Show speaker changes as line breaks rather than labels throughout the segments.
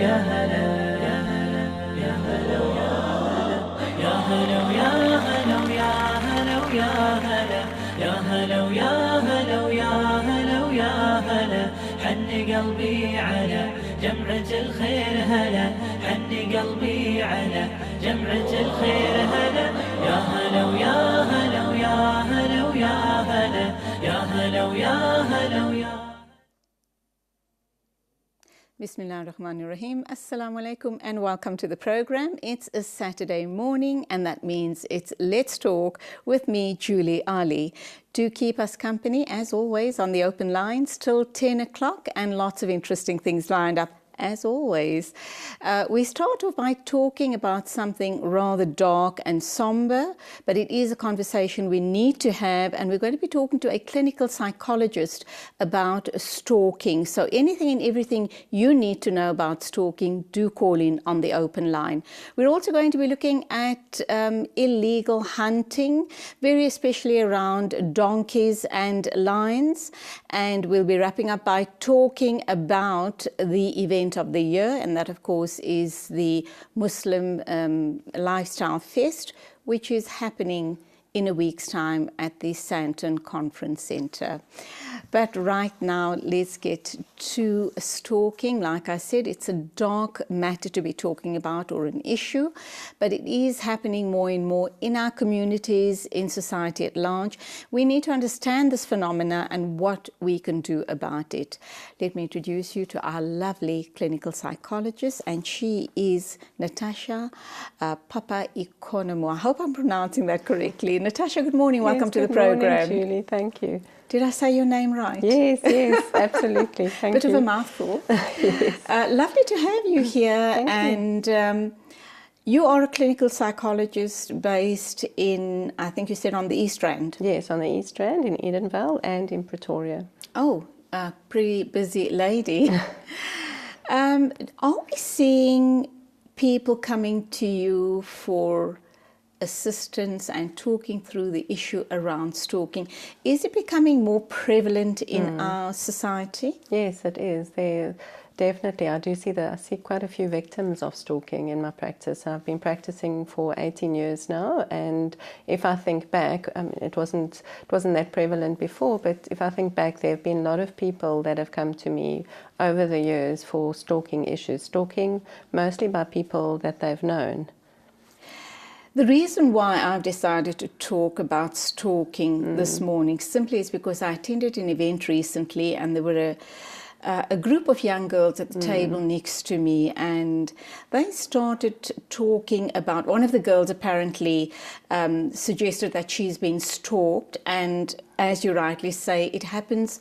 يا هلا يا هلا يا هلا يا هلا يا هلا يا هلا يا هلا يا هلا يا هلا يا هلا يا هلا حن قلبي على جمعة الخير هلا حن قلبي على جمعة الخير هلا يا هلا ويا هلا ويا هلا ويا هلا يا هلا ويا هلا ويا
Bismillahirrahmanirrahim. Assalamu alaikum and welcome to the program. It's a Saturday morning and that means it's Let's Talk with me, Julie Alli. Do keep us company as always on the open lines till 10 o'clock and lots of interesting things lined up. As always, we start off by talking about something rather dark and somber, but it is a conversation we need to have, and we're going to be talking to a clinical psychologist about stalking. So anything and everything you need to know about stalking, do call in on the open line. We're also going to be looking at illegal hunting, very especially around donkeys and lions, and we'll be wrapping up by talking about the event of the year, and that of course is the Muslim Lifestyle Fest, which is happening in a week's time at the Santon Conference Centre. But right now, let's get to stalking. Like I said, it's a dark matter to be talking about, or an issue, but it is happening more and more in our communities, in society at large. We need to understand this phenomena and what we can do about it. Let me introduce you to our lovely clinical psychologist, and she is Natasha Papaikonomou. I hope I'm pronouncing that correctly. Natasha, good morning. Welcome to the program.
Good morning, Julie. Thank you.
Did I say your name right?
Yes, yes, absolutely. Thank you.
Bit of a mouthful.
Yes.
Lovely to have you here.
Thank
you. You are a clinical psychologist based in, I think you said, on the East Rand.
Yes, on the East Rand, in Edenvale and in Pretoria.
Oh, a pretty busy lady. Are we seeing people coming to you for assistance and talking through the issue around stalking? Is it becoming more prevalent in our society?
Yes, it is. Definitely, I see quite a few victims of stalking in my practice. I've been practicing for 18 years now, and if I think back, it wasn't that prevalent before, but if I think back, there have been a lot of people that have come to me over the years for stalking issues, stalking mostly by people that they've known.
The reason why I've decided to talk about stalking this morning simply is because I attended an event recently, and there were a group of young girls at the table next to me, and they started talking about, one of the girls apparently suggested that she's been stalked, and as you rightly say, it happens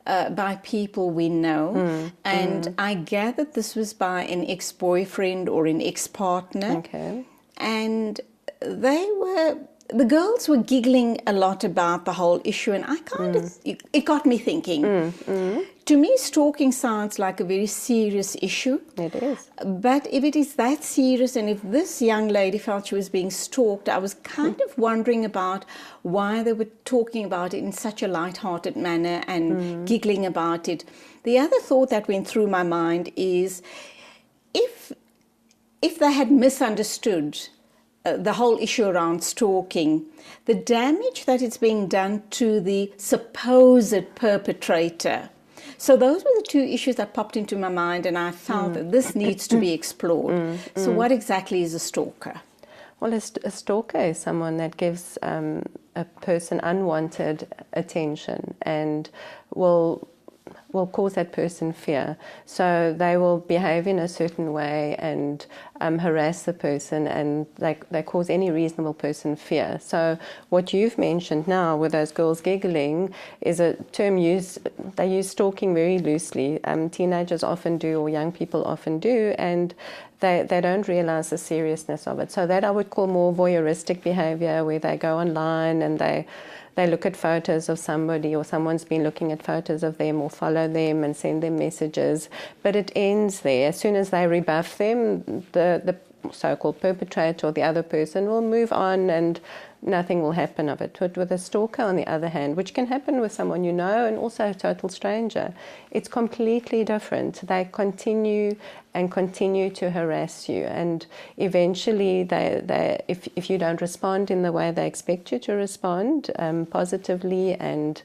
by people we know, and I gathered this was by an ex-boyfriend or an ex-partner.
Okay.
And the girls were giggling a lot about the whole issue, and I it got me thinking. To me, stalking sounds like a very serious issue.
It is.
But if it is that serious, and if this young lady felt she was being stalked, I was kind of wondering about why they were talking about it in such a light-hearted manner and giggling about it. The other thought that went through my mind is, if they had misunderstood the whole issue around stalking, the damage that is being done to the supposed perpetrator. So those were the two issues that popped into my mind, and I felt that this needs to be explored. So what exactly is a stalker?
Well, a stalker is someone that gives a person unwanted attention and will cause that person fear. So they will behave in a certain way and harass the person, and they cause any reasonable person fear. So what you've mentioned now with those girls giggling is a term they use stalking very loosely. Teenagers often do, or young people often do, and they don't realize the seriousness of it. So that I would call more voyeuristic behavior, where they go online and they look at photos of somebody, or someone's been looking at photos of them, or follow them and send them messages. But it ends there. As soon as they rebuff them, the so-called perpetrator or the other person will move on and nothing will happen of it. But with a stalker, on the other hand, which can happen with someone you know and also a total stranger, it's completely different. They continue and continue to harass you, and eventually if you don't respond in the way they expect you to respond, positively and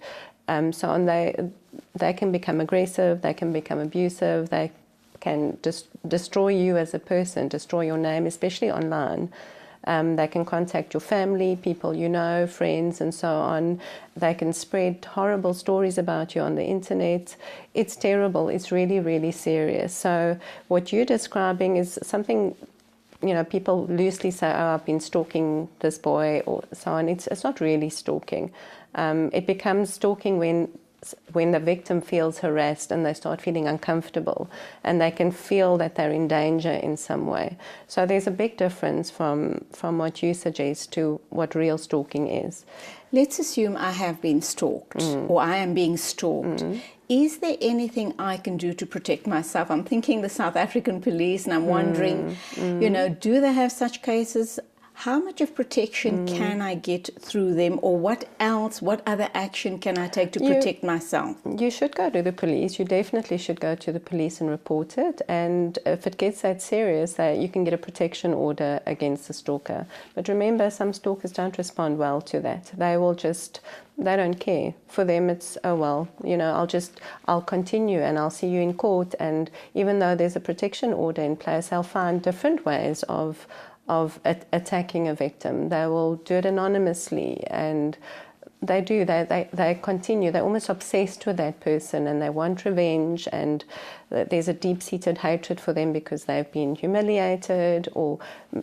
so on, they can become aggressive, they can become abusive, they can destroy you as a person, destroy your name, especially online. They can contact your family, people you know, friends, and so on. They can spread horrible stories about you on the internet. It's terrible. It's really, really serious. So what you're describing is something, you know, people loosely say, oh, I've been stalking this boy or so on. It's not really stalking. It becomes stalking when the victim feels harassed and they start feeling uncomfortable and they can feel that they're in danger in some way. So there's a big difference from what you suggest to what real stalking is.
Let's assume I have been stalked or I am being stalked. Is there anything I can do to protect myself? I'm thinking the South African police, and I'm wondering, you know, do they have such cases? How much of protection can I get through them, or what other action can I take to protect myself?
You should go to the police. You definitely should go to the police and report it. And if it gets that serious, you can get a protection order against the stalker. But remember, some stalkers don't respond well to that. They don't care. For them, it's, oh, well, you know, I'll continue and I'll see you in court. And even though there's a protection order in place, they'll find different ways of attacking a victim. They will do it anonymously, and they continue. They're almost obsessed with that person, and they want revenge, and there's a deep-seated hatred for them because they've been humiliated or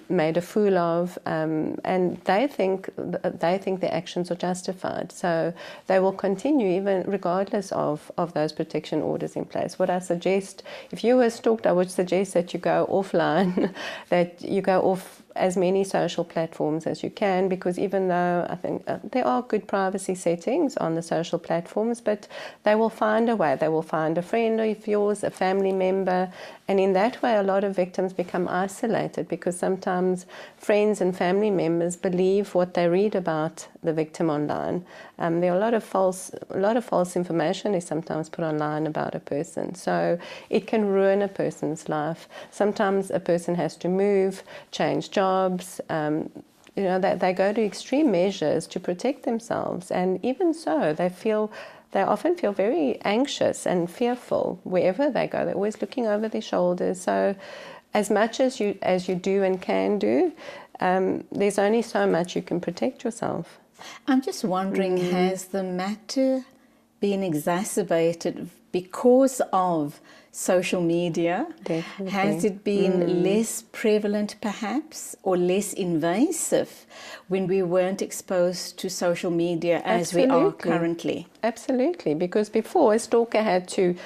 made a fool of, and they think their actions are justified. So they will continue even regardless of those protection orders in place. What I suggest, if you were stalked, I would suggest that you go offline, that you go off as many social platforms as you can, because even though I think there are good privacy settings on the social platforms, but they will find a way. They will find a friend of yours, a family member, and in that way a lot of victims become isolated, because sometimes friends and family members believe what they read about the victim online. There are a lot of false information is sometimes put online about a person, so it can ruin a person's life. Sometimes a person has to move, change jobs. You know, they go to extreme measures to protect themselves, and even so, they often feel very anxious and fearful wherever they go. They're always looking over their shoulders. So, as much as you do and can do, there's only so much you can protect yourself.
I'm just wondering, has the matter been exacerbated because of social media?
Definitely.
Has it been less prevalent perhaps, or less invasive when we weren't exposed to social media as we are currently?
Absolutely, because before a stalker had to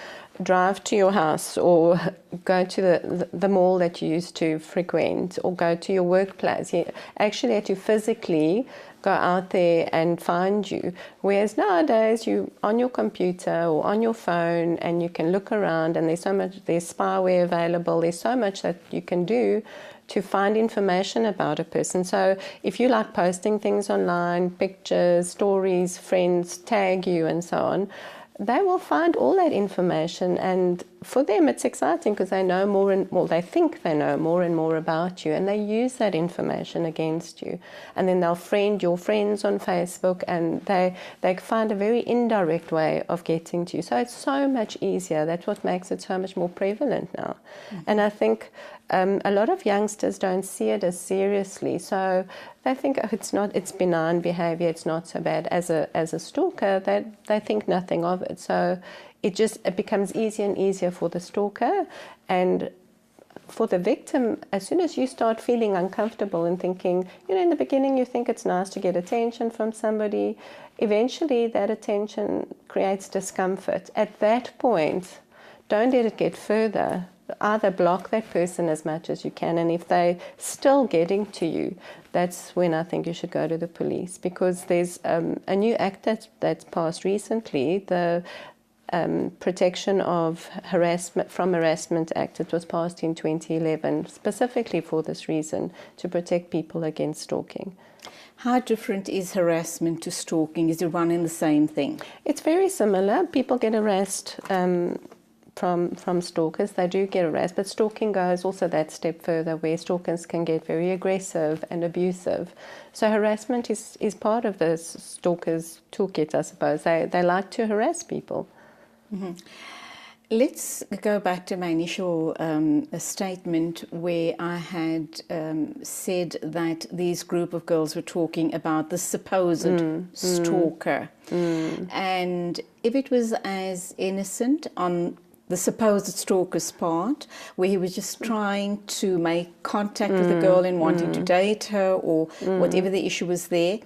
drive to your house or go to the mall that you used to frequent or go to your workplace. You actually had to physically go out there and find you. Whereas nowadays, you on your computer or on your phone, and you can look around, and there's spyware available. There's so much that you can do to find information about a person. So if you like posting things online, pictures, stories, friends tag you and so on, they will find all that information, and for them it's exciting because they know more and more, they think they know more and more about you, and they use that information against you. And then they'll friend your friends on Facebook, and they find a very indirect way of getting to you. So it's so much easier. That's what makes it so much more prevalent now. And I think a lot of youngsters don't see it as seriously, so they think, oh, it's benign behavior, it's not so bad. As a stalker, they think nothing of it. So it becomes easier and easier for the stalker, and for the victim. As soon as you start feeling uncomfortable and thinking, in the beginning you think it's nice to get attention from somebody, eventually that attention creates discomfort. At that point, don't let it get further. Either block that person as much as you can, and if they're still getting to you, that's when I think you should go to the police, because there's a new act that's passed recently. Protection of Harassment from Harassment Act. It was passed in 2011 specifically for this reason, to protect people against stalking.
How different is harassment to stalking? Is it one and the same thing?
It's very similar. People get harassed from stalkers. They do get harassed, but stalking goes also that step further, where stalkers can get very aggressive and abusive. So harassment is part of the stalker's toolkit, I suppose. They like to harass people.
Mm-hmm. Let's go back to my initial statement where I had said that these group of girls were talking about the supposed stalker. And if it was as innocent on the supposed stalker's part, where he was just trying to make contact with the girl and wanting to date her or whatever the issue was there,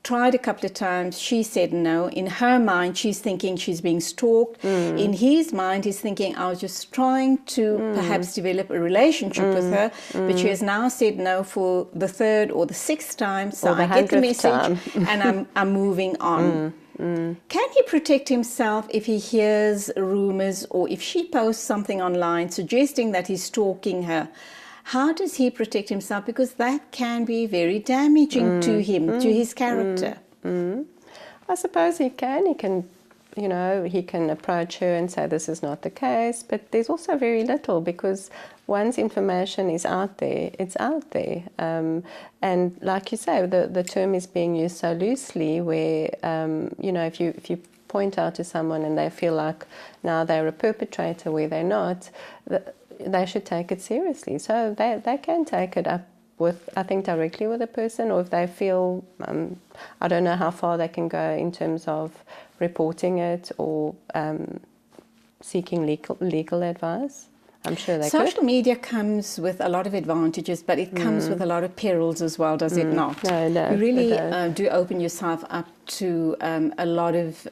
tried a couple of times, she said no. In her mind, she's thinking she's being stalked. In his mind, he's thinking, I was just trying to perhaps develop a relationship with her, but she has now said no for the third or the sixth time, so I get the message and I'm moving on. Can he protect himself if he hears rumors or if she posts something online suggesting that he's stalking her? How does he protect himself? Because that can be very damaging to him, to his character.
I suppose he can. He can approach her and say this is not the case, but there's also very little, because once information is out there, it's out there. And like you say, the term is being used so loosely where, if you point out to someone and they feel like now they're a perpetrator where they're not, they should take it seriously. So they can take it up with, I think, directly with a person, or if they feel, I don't know how far they can go in terms of reporting it or seeking legal advice. I'm sure they could.
Social media comes with a lot of advantages, but it comes with a lot of perils as well, does it not?
No.
You really do open yourself up to a lot of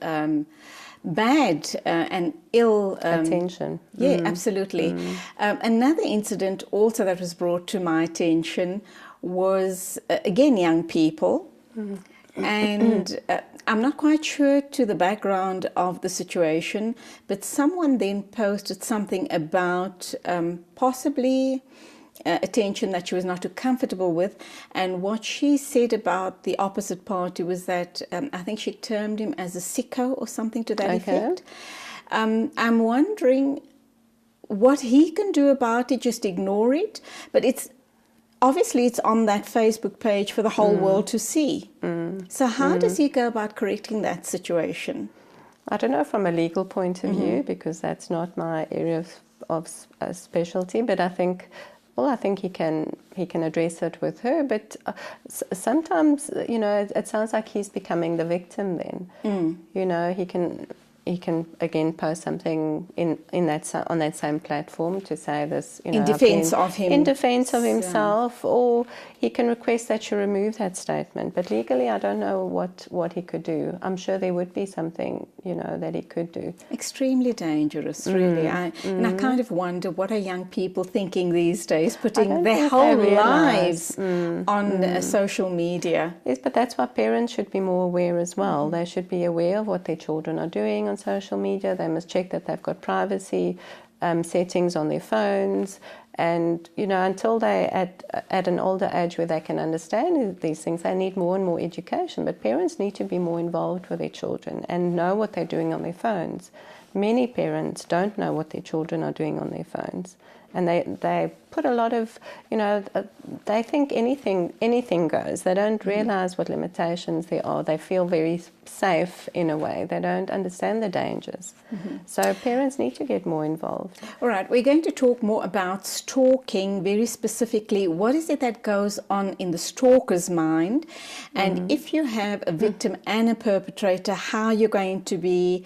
bad and ill
attention.
Yeah, absolutely. Another incident also that was brought to my attention was, again, young people. And I'm not quite sure to the background of the situation, but someone then posted something about possibly attention that she was not too comfortable with, and what she said about the opposite party was that I think she termed him as a sicko or something to that effect. I'm wondering what he can do about it, just ignore it, but it's obviously it's on that Facebook page for the whole world to see. So how does he go about correcting that situation?
I don't know from a legal point of view, because that's not my area of specialty, but I think he can address it with her, but sometimes, it sounds like he's becoming the victim then. He can again post something on that same platform to say this,
in defense of him,
in defense of himself, or he can request that you remove that statement. But legally, I don't know what he could do. I'm sure there would be something that he could do.
Extremely dangerous, really. And I kind of wonder, what are young people thinking these days, putting their whole lives on social media?
Yes, but that's why parents should be more aware as well. They should be aware of what their children are doing on social media. They must check that they've got privacy settings on their phones, and until they're at an older age where they can understand these things, they need more and more education. But parents need to be more involved with their children and know what they're doing on their phones. Many parents don't know what their children are doing on their phones, and they put a lot of, they think anything goes. They don't realize what limitations there are. They feel very safe in a way. They don't understand the dangers. So parents need to get more involved.
All right, we're going to talk more about stalking, very specifically. What is it that goes on in the stalker's mind? And if you have a victim and a perpetrator, how you're going to be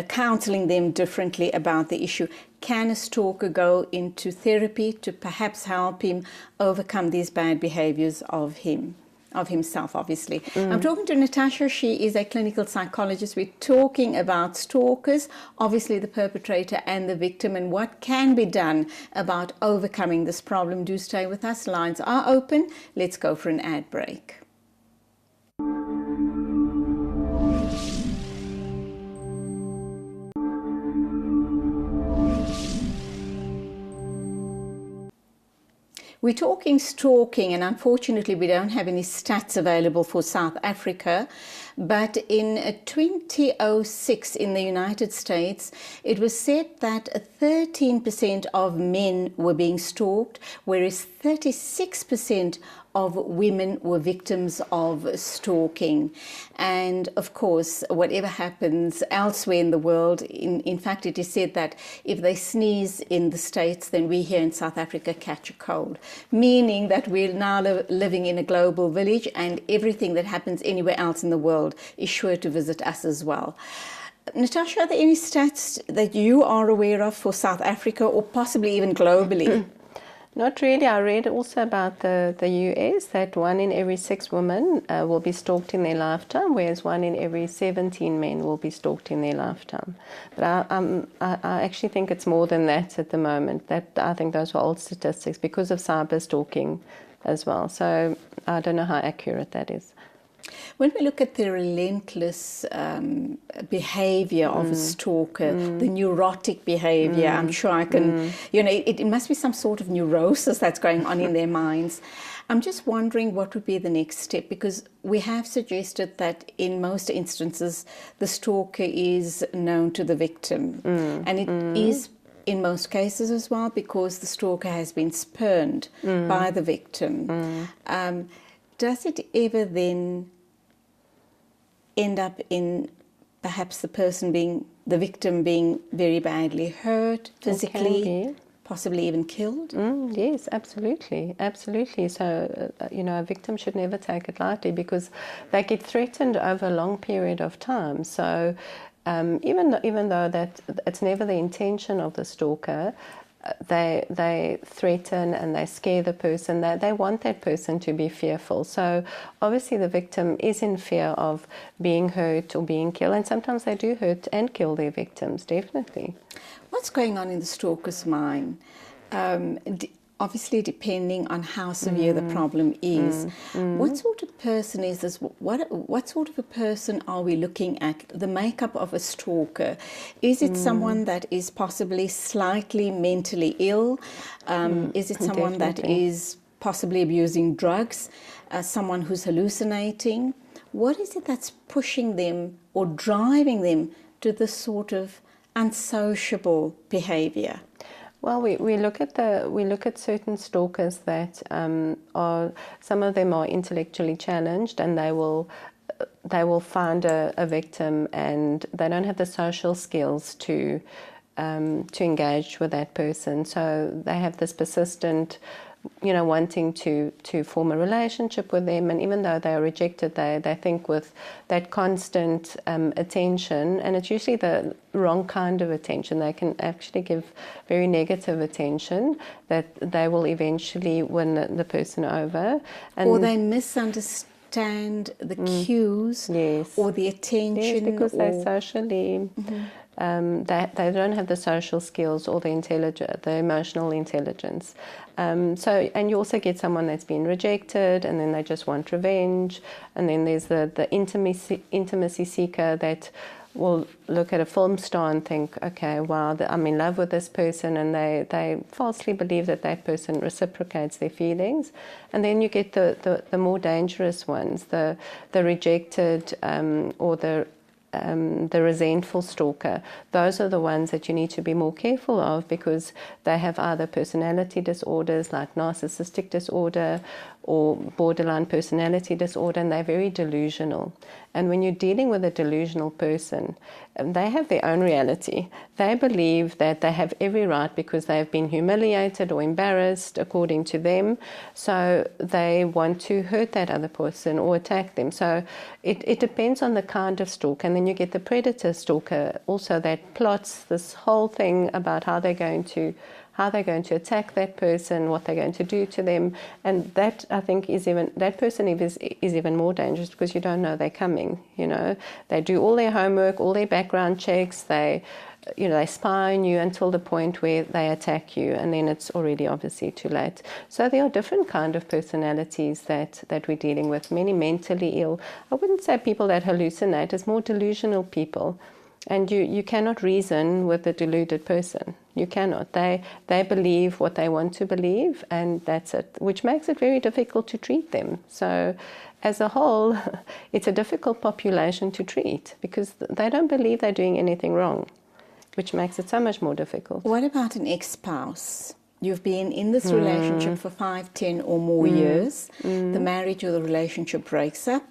counseling them differently about the issue. Can a stalker go into therapy to perhaps help him overcome these bad behaviors of himself, obviously? I'm talking to Natasha. She is a clinical psychologist. We're talking about stalkers, obviously the perpetrator and the victim, and what can be done about overcoming this problem. Do stay with us. Lines are open. Let's go for an ad break. We're talking stalking, and unfortunately we don't have any stats available for South Africa. But in 2006 in the United States, it was said that 13% of men were being stalked, whereas 36% of women were victims of stalking. And of course, whatever happens elsewhere in the world, in fact, it is said that if they sneeze in the States, then we here in South Africa catch a cold, meaning that we're now living in a global village, and everything that happens anywhere else in the world is sure to visit us as well. Natasha, are there any stats that you are aware of for South Africa or possibly even globally?
Not really. I read also about the US that 1 in every 6 women will be stalked in their lifetime, whereas 1 in every 17 men will be stalked in their lifetime. But I actually think it's more than that at the moment. I think those were old statistics because of cyber stalking as well. So I don't know how accurate that is.
When we look at the relentless behavior of a stalker, the neurotic behavior, I'm sure I can, it must be some sort of neurosis that's going on in their minds. I'm just wondering what would be the next step, because we have suggested that in most instances the stalker is known to the victim, and it is in most cases as well because the stalker has been spurned by the victim. Does it ever then end up in perhaps the victim being very badly hurt physically, possibly even killed?
Yes, absolutely, absolutely. So, a victim should never take it lightly because they get threatened over a long period of time. So, even though that it's never the intention of the stalker, they threaten and they scare the person. They want that person to be fearful. So obviously the victim is in fear of being hurt or being killed, and sometimes they do hurt and kill their victims, definitely.
What's going on in the stalker's mind? Obviously depending on how severe the problem is. What sort of person is this? What sort of a person are we looking at? The makeup of a stalker. Is it someone that is possibly slightly mentally ill? Is it someone that is possibly abusing drugs? Someone who's hallucinating? What is it that's pushing them or driving them to this sort of unsociable behavior?
Well, we look at certain stalkers that some of them are intellectually challenged, and they will find a victim, and they don't have the social skills to engage with that person. So they have this persistent, wanting to form a relationship with them, and even though they are rejected, they think with that constant attention, and it's usually the wrong kind of attention. They can actually give very negative attention that they will eventually win the person over.
Or they misunderstand the cues or the attention.
Yes, because they're socially... they don't have the social skills or the emotional intelligence. And you also get someone that's been rejected, and then they just want revenge. And then there's the intimacy seeker that will look at a film star and think, okay, wow, I'm in love with this person, and they falsely believe that person reciprocates their feelings. And then you get the more dangerous ones, the rejected or the resentful stalker. Those are the ones that you need to be more careful of, because they have either personality disorders like narcissistic disorder or borderline personality disorder, and they're very delusional. And when you're dealing with a delusional person, they have their own reality. They believe that they have every right because they have been humiliated or embarrassed according to them, so they want to hurt that other person or attack them. So it depends on the kind of stalker. And then you get the predator stalker also that plots this whole thing about how they're going to attack that person, what they're going to do to them. And that, I think, that person is even more dangerous because you don't know they're coming, They do all their homework, all their background checks, they spy on you until the point where they attack you, and then it's already obviously too late. So there are different kind of personalities that we're dealing with, many mentally ill. I wouldn't say people that hallucinate, it's more delusional people. And you cannot reason with a deluded person. You cannot. They believe what they want to believe, and that's it, which makes it very difficult to treat them. So as a whole, it's a difficult population to treat because they don't believe they're doing anything wrong, which makes it so much more difficult.
What about an ex-spouse? You've been in this relationship for 5, 10 or more years. The marriage or the relationship breaks up.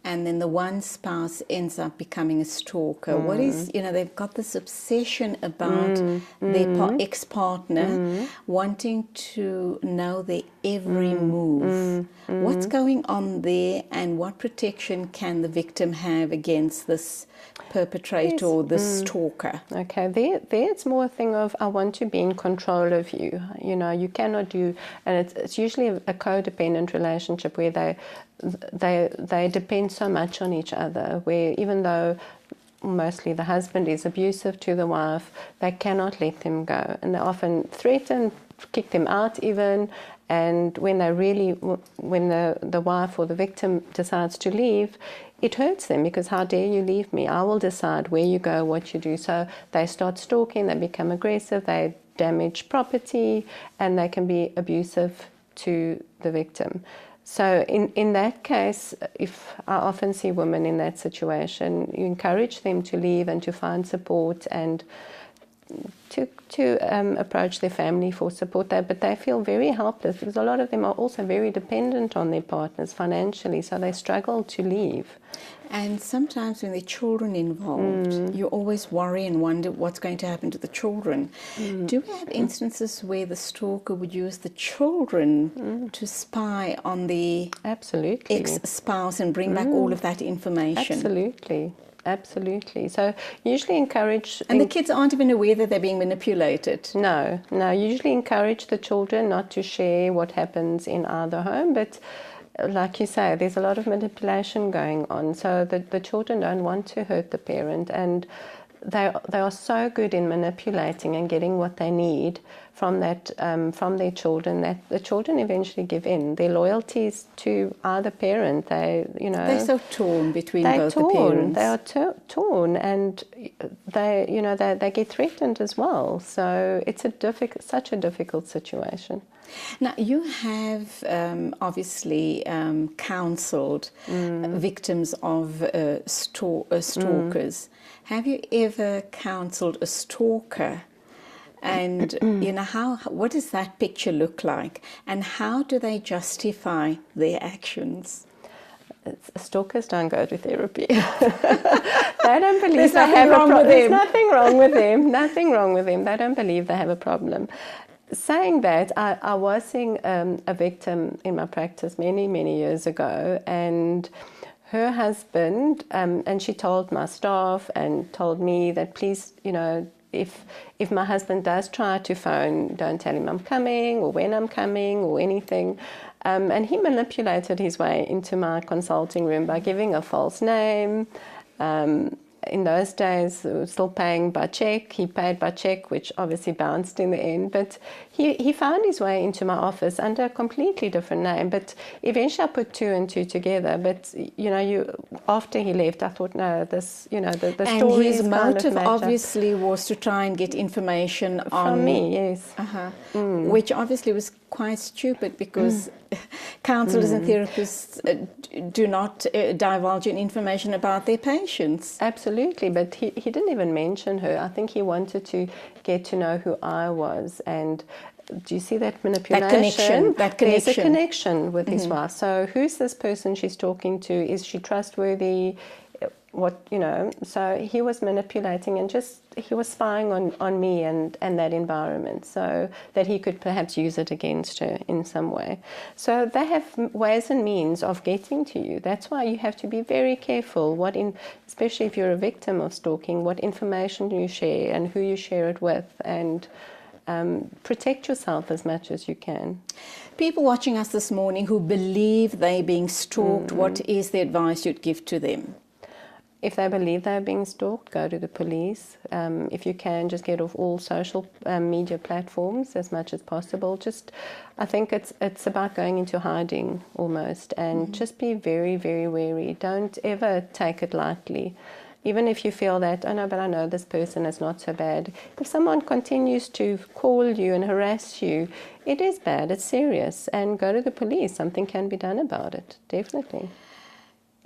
And then the one spouse ends up becoming a stalker. What is, they've got this obsession about their ex-partner wanting to know their every move. What's going on there, and what protection can the victim have against this perpetrator or this stalker?
Okay, there it's more a thing of, I want to be in control of you. You cannot do, and it's usually a codependent relationship where they depend so much on each other, where even though mostly the husband is abusive to the wife, they cannot let them go, and they often threaten, kick them out even. And when the wife or the victim decides to leave, it hurts them, because how dare you leave me? I will decide where you go, what you do. So they start stalking, they become aggressive, they damage property, and they can be abusive to the victim. So in that case, if I often see women in that situation, you encourage them to leave and to find support and to approach their family for support there, but they feel very helpless because a lot of them are also very dependent on their partners financially, so they struggle to leave.
And sometimes when there are children involved, you always worry and wonder what's going to happen to the children. Do we have instances where the stalker would use the children to spy on the
Absolutely.
ex-spouse and bring back all of that information?
Absolutely. Absolutely. So usually encourage...
And the kids aren't even aware that they're being manipulated?
No. Usually encourage the children not to share what happens in either home, but like you say, there's a lot of manipulation going on, so the children don't want to hurt the parent, and they are so good in manipulating and getting what they need from their children, that the children eventually give in. Their loyalties to either parent, they're so torn between both the parents. They are torn, and they get threatened as well. So it's such a difficult situation.
Now, you have obviously counselled victims of stalkers. Have you ever counselled a stalker? And what does that picture look like? And how do they justify their actions?
Stalkers don't go to therapy. They don't believe
There's nothing wrong with them.
There's nothing wrong with them. Nothing wrong with them. They don't believe they have a problem. Saying that, I was seeing a victim in my practice many, many years ago, and her husband, and she told my staff and told me that, please, if my husband does try to phone, don't tell him I'm coming or when I'm coming or anything. And he manipulated his way into my consulting room by giving a false name. In those days, we were still paying by check. He paid by check, which obviously bounced in the end. But he found his way into my office under a completely different name. But eventually I put 2 and 2 together. But, after he left, I thought, no, the story is
And his motive obviously was to try and get information
from me, yes.
Which obviously was quite stupid, because counsellors and therapists do not divulge information about their patients.
Absolutely, but he didn't even mention her. I think he wanted to get to know who I was. And do you see that manipulation?
That connection.
There's a connection with his wife. So who's this person she's talking to? Is she trustworthy? So he was manipulating, and he was spying on me and that environment, so that he could perhaps use it against her in some way. So they have ways and means of getting to you. That's why you have to be very careful, especially if you're a victim of stalking, what information you share and who you share it with, and protect yourself as much as you can.
People watching us this morning who believe they're being stalked, what is the advice you'd give to them?
If they believe they're being stalked, go to the police. If you can, just get off all social media platforms as much as possible. I think it's about going into hiding almost, and just be very, very wary. Don't ever take it lightly. Even if you feel that, oh no, but I know this person is not so bad. If someone continues to call you and harass you, it is bad, it's serious, and go to the police. Something can be done about it, definitely.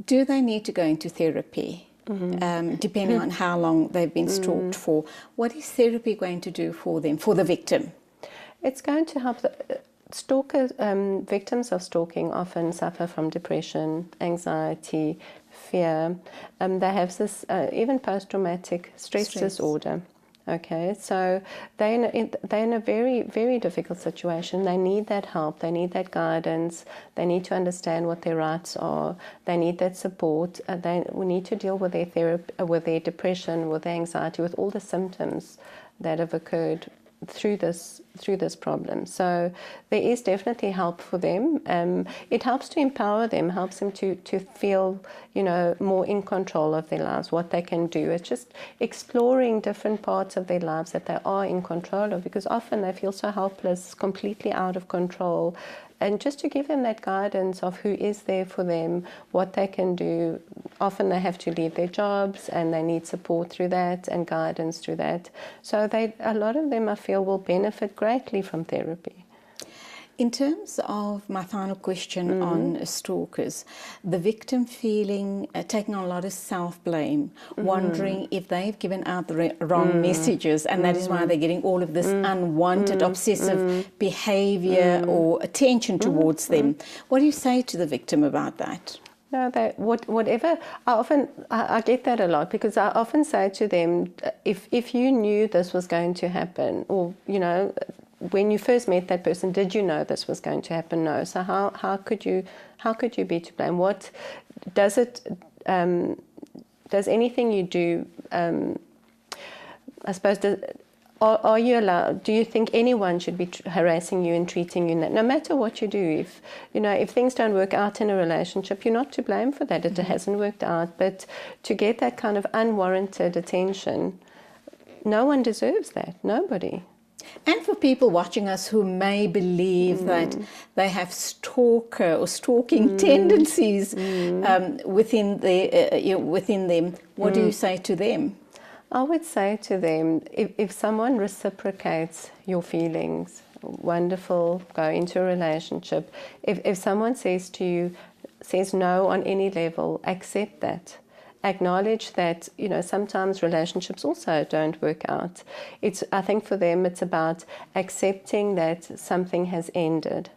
Do they need to go into therapy? Depending on how long they've been stalked for. What is therapy going to do for them, for the victim?
It's going to help. Stalkers, victims of stalking often suffer from depression, anxiety, fear. They have this even post-traumatic stress disorder. Okay, so they're in a very, very difficult situation. They need that help. They need that guidance. They need to understand what their rights are. They need that support. We need to deal with their therapy, with their depression, with their anxiety, with all the symptoms that have occurred through this problem. So there is definitely help for them. It helps to empower them, helps them to feel, you know, more in control of their lives, what they can do. It's just exploring different parts of their lives that they are in control of, because often they feel so helpless, completely out of control. And just to give them that guidance of who is there for them, what they can do. Often they have to leave their jobs and they need support through that and guidance through that. So a lot of them, I feel, will benefit greatly from therapy.
In terms of my final question on stalkers, the victim feeling, taking on a lot of self-blame, wondering if they've given out the wrong messages, and that is why they're getting all of this unwanted, obsessive behavior or attention towards them. What do you say to the victim about that?
No, whatever. I get that a lot, because I often say to them, if you knew this was going to happen, or, you know, when you first met that person, did you know this was going to happen? No. So how could you be to blame? What does it? Does anything you do? I suppose. Are you allowed? Do you think anyone should be harassing you and treating you in that? No matter what you do, if things don't work out in a relationship, you're not to blame for that. It hasn't worked out. But to get that kind of unwarranted attention, no one deserves that. Nobody.
And for people watching us who may believe that they have stalker or stalking tendencies within them, what do you say to them?
I would say to them, if someone reciprocates your feelings, wonderful, go into a relationship. If someone says no on any level, accept that. Acknowledge that, you know, sometimes relationships also don't work out. I think for them it's about accepting that something has ended.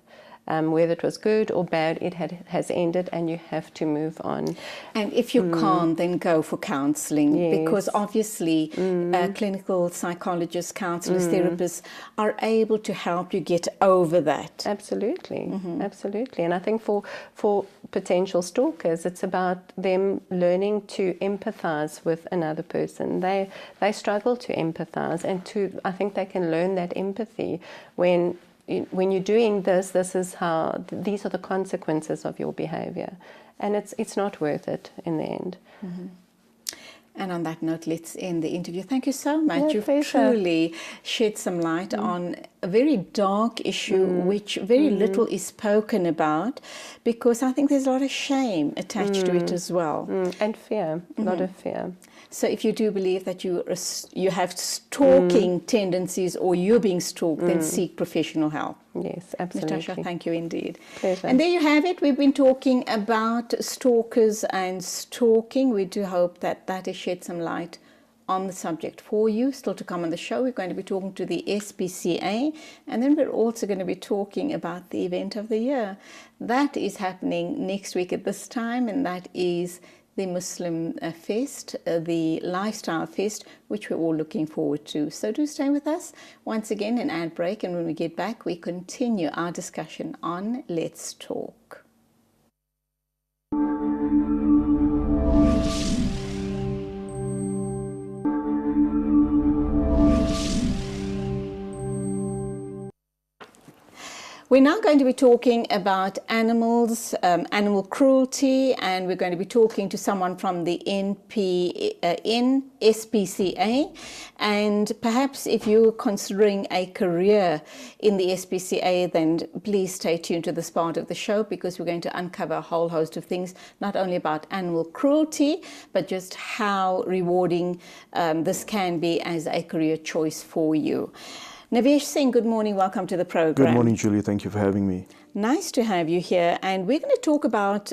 Whether it was good or bad, it has ended, and you have to move on.
And if you can't, then go for counselling, because obviously clinical psychologists, counsellors, therapists are able to help you get over that.
Absolutely, absolutely. And I think for potential stalkers, it's about them learning to empathise with another person. They struggle to empathise, and I think they can learn that empathy when you're doing this is how, these are the consequences of your behavior. And it's not worth it in the end.
And on that note, let's end the interview. Thank you so much.
Yeah,
You've truly shed some light on a very dark issue which very little is spoken about, because I think there's a lot of shame attached to it as well.
And fear, a lot of fear.
So if you do believe that you have stalking tendencies, or you're being stalked, then seek professional help.
Yes, absolutely.
Natasha, thank you indeed.
Pleasure.
And there you have it. We've been talking about stalkers and stalking. We do hope that has shed some light on the subject for you. Still to come on the show, we're going to be talking to the SPCA, and then we're also going to be talking about the event of the year. That is happening next week at this time, and that is the Muslim Fest, the Lifestyle Fest, which we're all looking forward to. So do stay with us. Once again, an ad break, and when we get back, we continue our discussion on Let's Talk. We're now going to be talking about animals, animal cruelty, and we're going to be talking to someone from the SPCA. And perhaps if you're considering a career in the SPCA, then please stay tuned to this part of the show, because we're going to uncover a whole host of things, not only about animal cruelty, but just how rewarding this can be as a career choice for you. Navesh Singh, good morning. Welcome to the program.
Good morning, Julie. Thank you for having me.
Nice to have you here. And we're going to talk about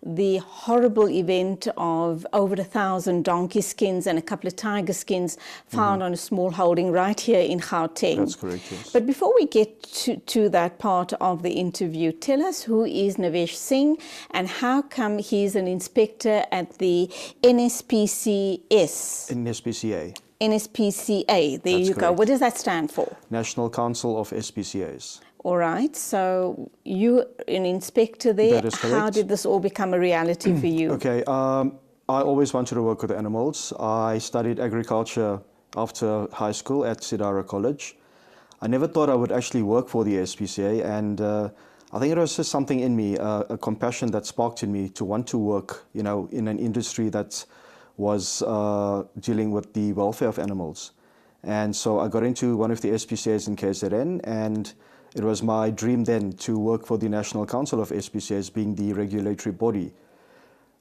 the horrible event of over 1,000 donkey skins and a couple of tiger skins found on a small holding right here in Gauteng.
That's correct, yes.
But before we get to that part of the interview, tell us, who is Navesh Singh and how come he's an inspector at the NSPCS?
NSPCA.
NSPCA, there
That's
you go.
correct.
What does that stand for?
National Council of SPCAs.
All right, so you're an inspector there.
That is
How
correct.
did this all become a reality for you?
Okay, I always wanted to work with animals. I studied agriculture after high school at Sidara College. I never thought I would actually work for the SPCA, and I think it was just something in me, a compassion that sparked in me to want to work, in an industry that was dealing with the welfare of animals. And so I got into one of the SPCAs in KZN, and it was my dream then to work for the National Council of SPCAs, being the regulatory body.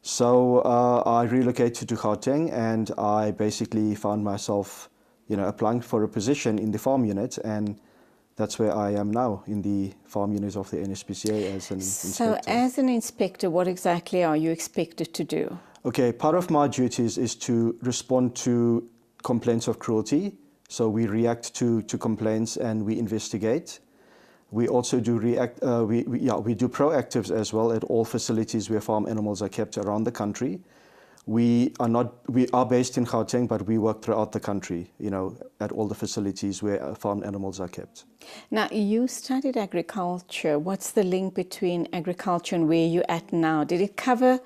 So I relocated to Gauteng, and I basically found myself, applying for a position in the farm unit, and that's where I am now, in the farm unit of the NSPCA as an inspector.
So as an inspector, what exactly are you expected to do?
Okay, part of my duties is to respond to complaints of cruelty. So we react to complaints and we investigate. We also do we do proactives as well at all facilities where farm animals are kept around the country. We are based in Gauteng, but we work throughout the country, at all the facilities where farm animals are kept.
Now, you studied agriculture. What's the link between agriculture and where you're at now? Did it cover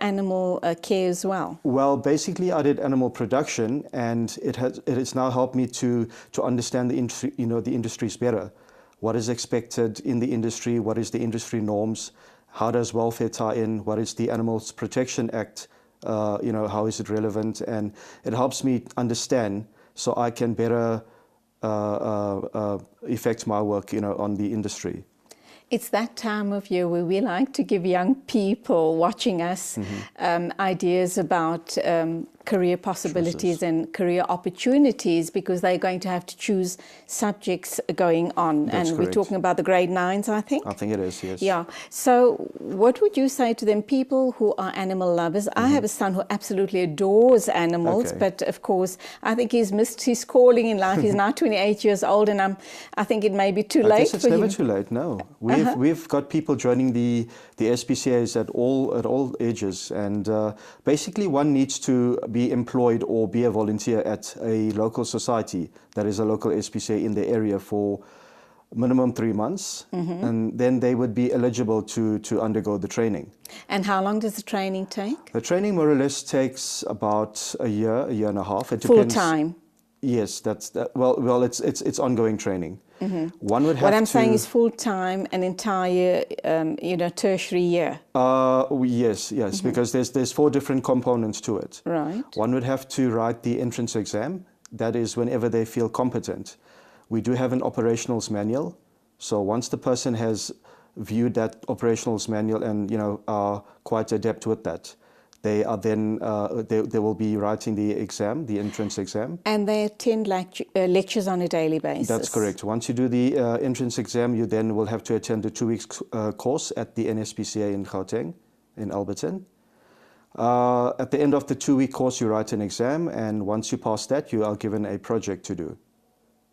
animal care as well?
Well, basically, I did animal production, and it has now helped me to understand the industry, the industries better. What is expected in the industry? What is the industry norms? How does welfare tie in? What is the Animals Protection Act? How is it relevant? And it helps me understand so I can better effect my work, on the industry.
It's that time of year where we like to give young people watching us ideas about career possibilities and career opportunities, because they're going to have to choose subjects going on.
That's
and
correct.
We're talking about the grade 9s, I think?
I think it is, yes.
Yeah. So what would you say to them, people who are animal lovers? I have a son who absolutely adores animals,
Okay.
but of course, I think he's missed his calling in life. He's now 28 years old, and I think it may be too
I
late
guess it's
for
never
him.
too late. No, we've got people joining the SPCAs at all ages, and basically one needs to be employed or be a volunteer at a local society that is a local SPCA in the area for minimum 3 months, and then they would be eligible to undergo the training.
And how long does the training take?
The training more or less takes about a year and a half. It
Full
depends.
time?
Yes, well, it's ongoing training. One would have
What I'm
to,
saying is full time, an entire, tertiary year.
Yes, because there's 4 different components to it.
Right.
One would have to write the entrance exam. That is whenever they feel competent. We do have an operationals manual. So once the person has viewed that operationals manual and are quite adept with that, they are then they will be writing the exam, the entrance exam.
And they attend lectures on a daily basis.
That's correct. Once you do the entrance exam, you then will have to attend a 2 weeks course at the NSPCA in Gauteng, in Alberton. At the end of the 2-week course, you write an exam, and once you pass that, you are given a project to do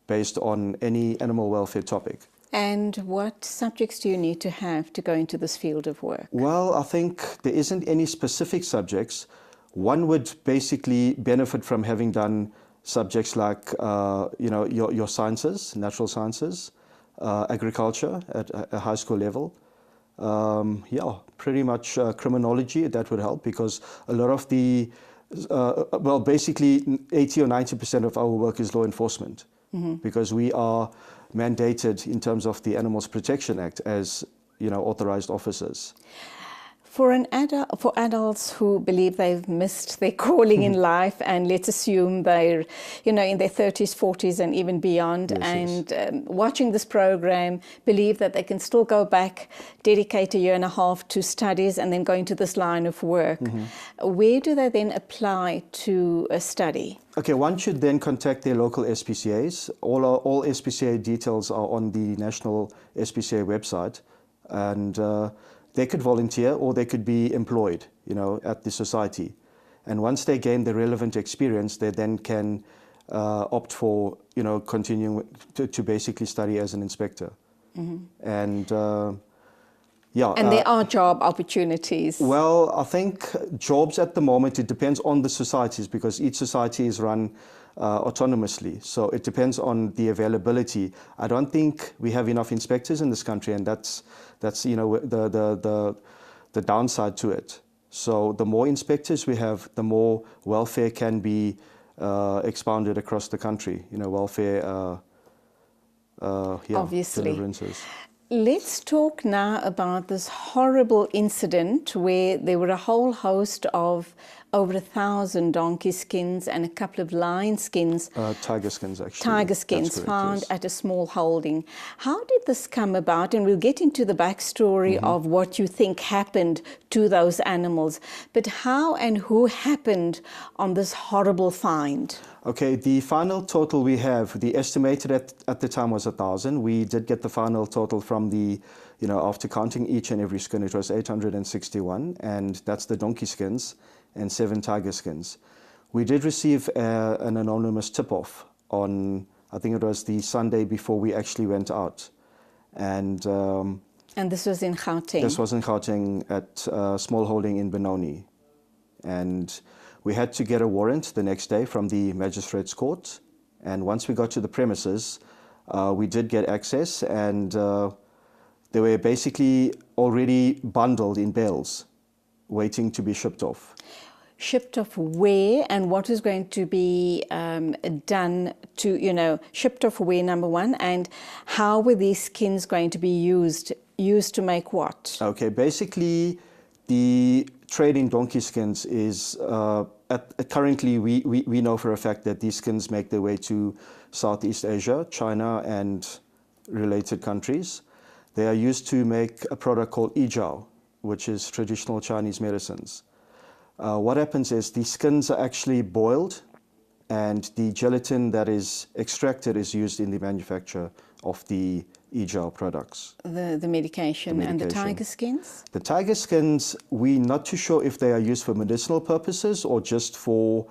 based on any animal welfare topic.
And what subjects do you need to have to go into this field of work?
Well, I think there isn't any specific subjects. One would basically benefit from having done subjects like, your sciences, natural sciences, agriculture at a high school level. Pretty much criminology, that would help, because a lot of the, basically 80 or 90% of our work is law enforcement. because we are mandated in terms of the Animals Protection Act as, authorized officers.
For adults who believe they've missed their calling in life, and let's assume they're, in their 30s, 40s, and even beyond, watching this program, believe that they can still go back, dedicate a year and a half to studies, and then go into this line of work. Where do they then apply to study?
Okay, one should then contact their local SPCAs. All SPCA details are on the National SPCA website, and they could volunteer or they could be employed, at the society. And once they gain the relevant experience, they then can opt for, continuing to basically study as an inspector. And
And there are job opportunities.
Well, I think jobs at the moment, it depends on the societies, because each society is run autonomously. So it depends on the availability. I don't think we have enough inspectors in this country, and that's the downside to it. So the more inspectors we have, the more welfare can be expounded across the country. Welfare
Obviously.
deliverances.
Let's talk now about this horrible incident where there were a whole host of over 1,000 donkey skins and a couple of lion skins.
Tiger skins, actually.
Tiger skins
correct,
found
yes.
at a small holding. How did this come about? And we'll get into the backstory of what you think happened to those animals. But how and who happened on this horrible find?
Okay, the final total we have, the estimated at the time was 1,000. We did get the final total from the, after counting each and every skin, it was 861, and that's the donkey skins and 7 tiger skins. We did receive an anonymous tip-off on, I think it was the Sunday before we actually went out. And
this was in Gauteng?
This was in Gauteng at a small holding in Benoni. And we had to get a warrant the next day from the magistrate's court. And once we got to the premises, we did get access, and they were basically already bundled in bales, waiting to be shipped off.
Shipped off where, and what is going to be done to, shipped off where, number one, and how were these skins going to be used to make what?
Okay, basically the trade in donkey skins is, currently we know for a fact that these skins make their way to Southeast Asia, China and related countries. They are used to make a product called Ijao, which is traditional Chinese medicines. What happens is the skins are actually boiled, and the gelatin that is extracted is used in the manufacture of the Ijao products.
The medication. And the tiger skins?
The tiger skins, we're not too sure if they are used for medicinal purposes or just for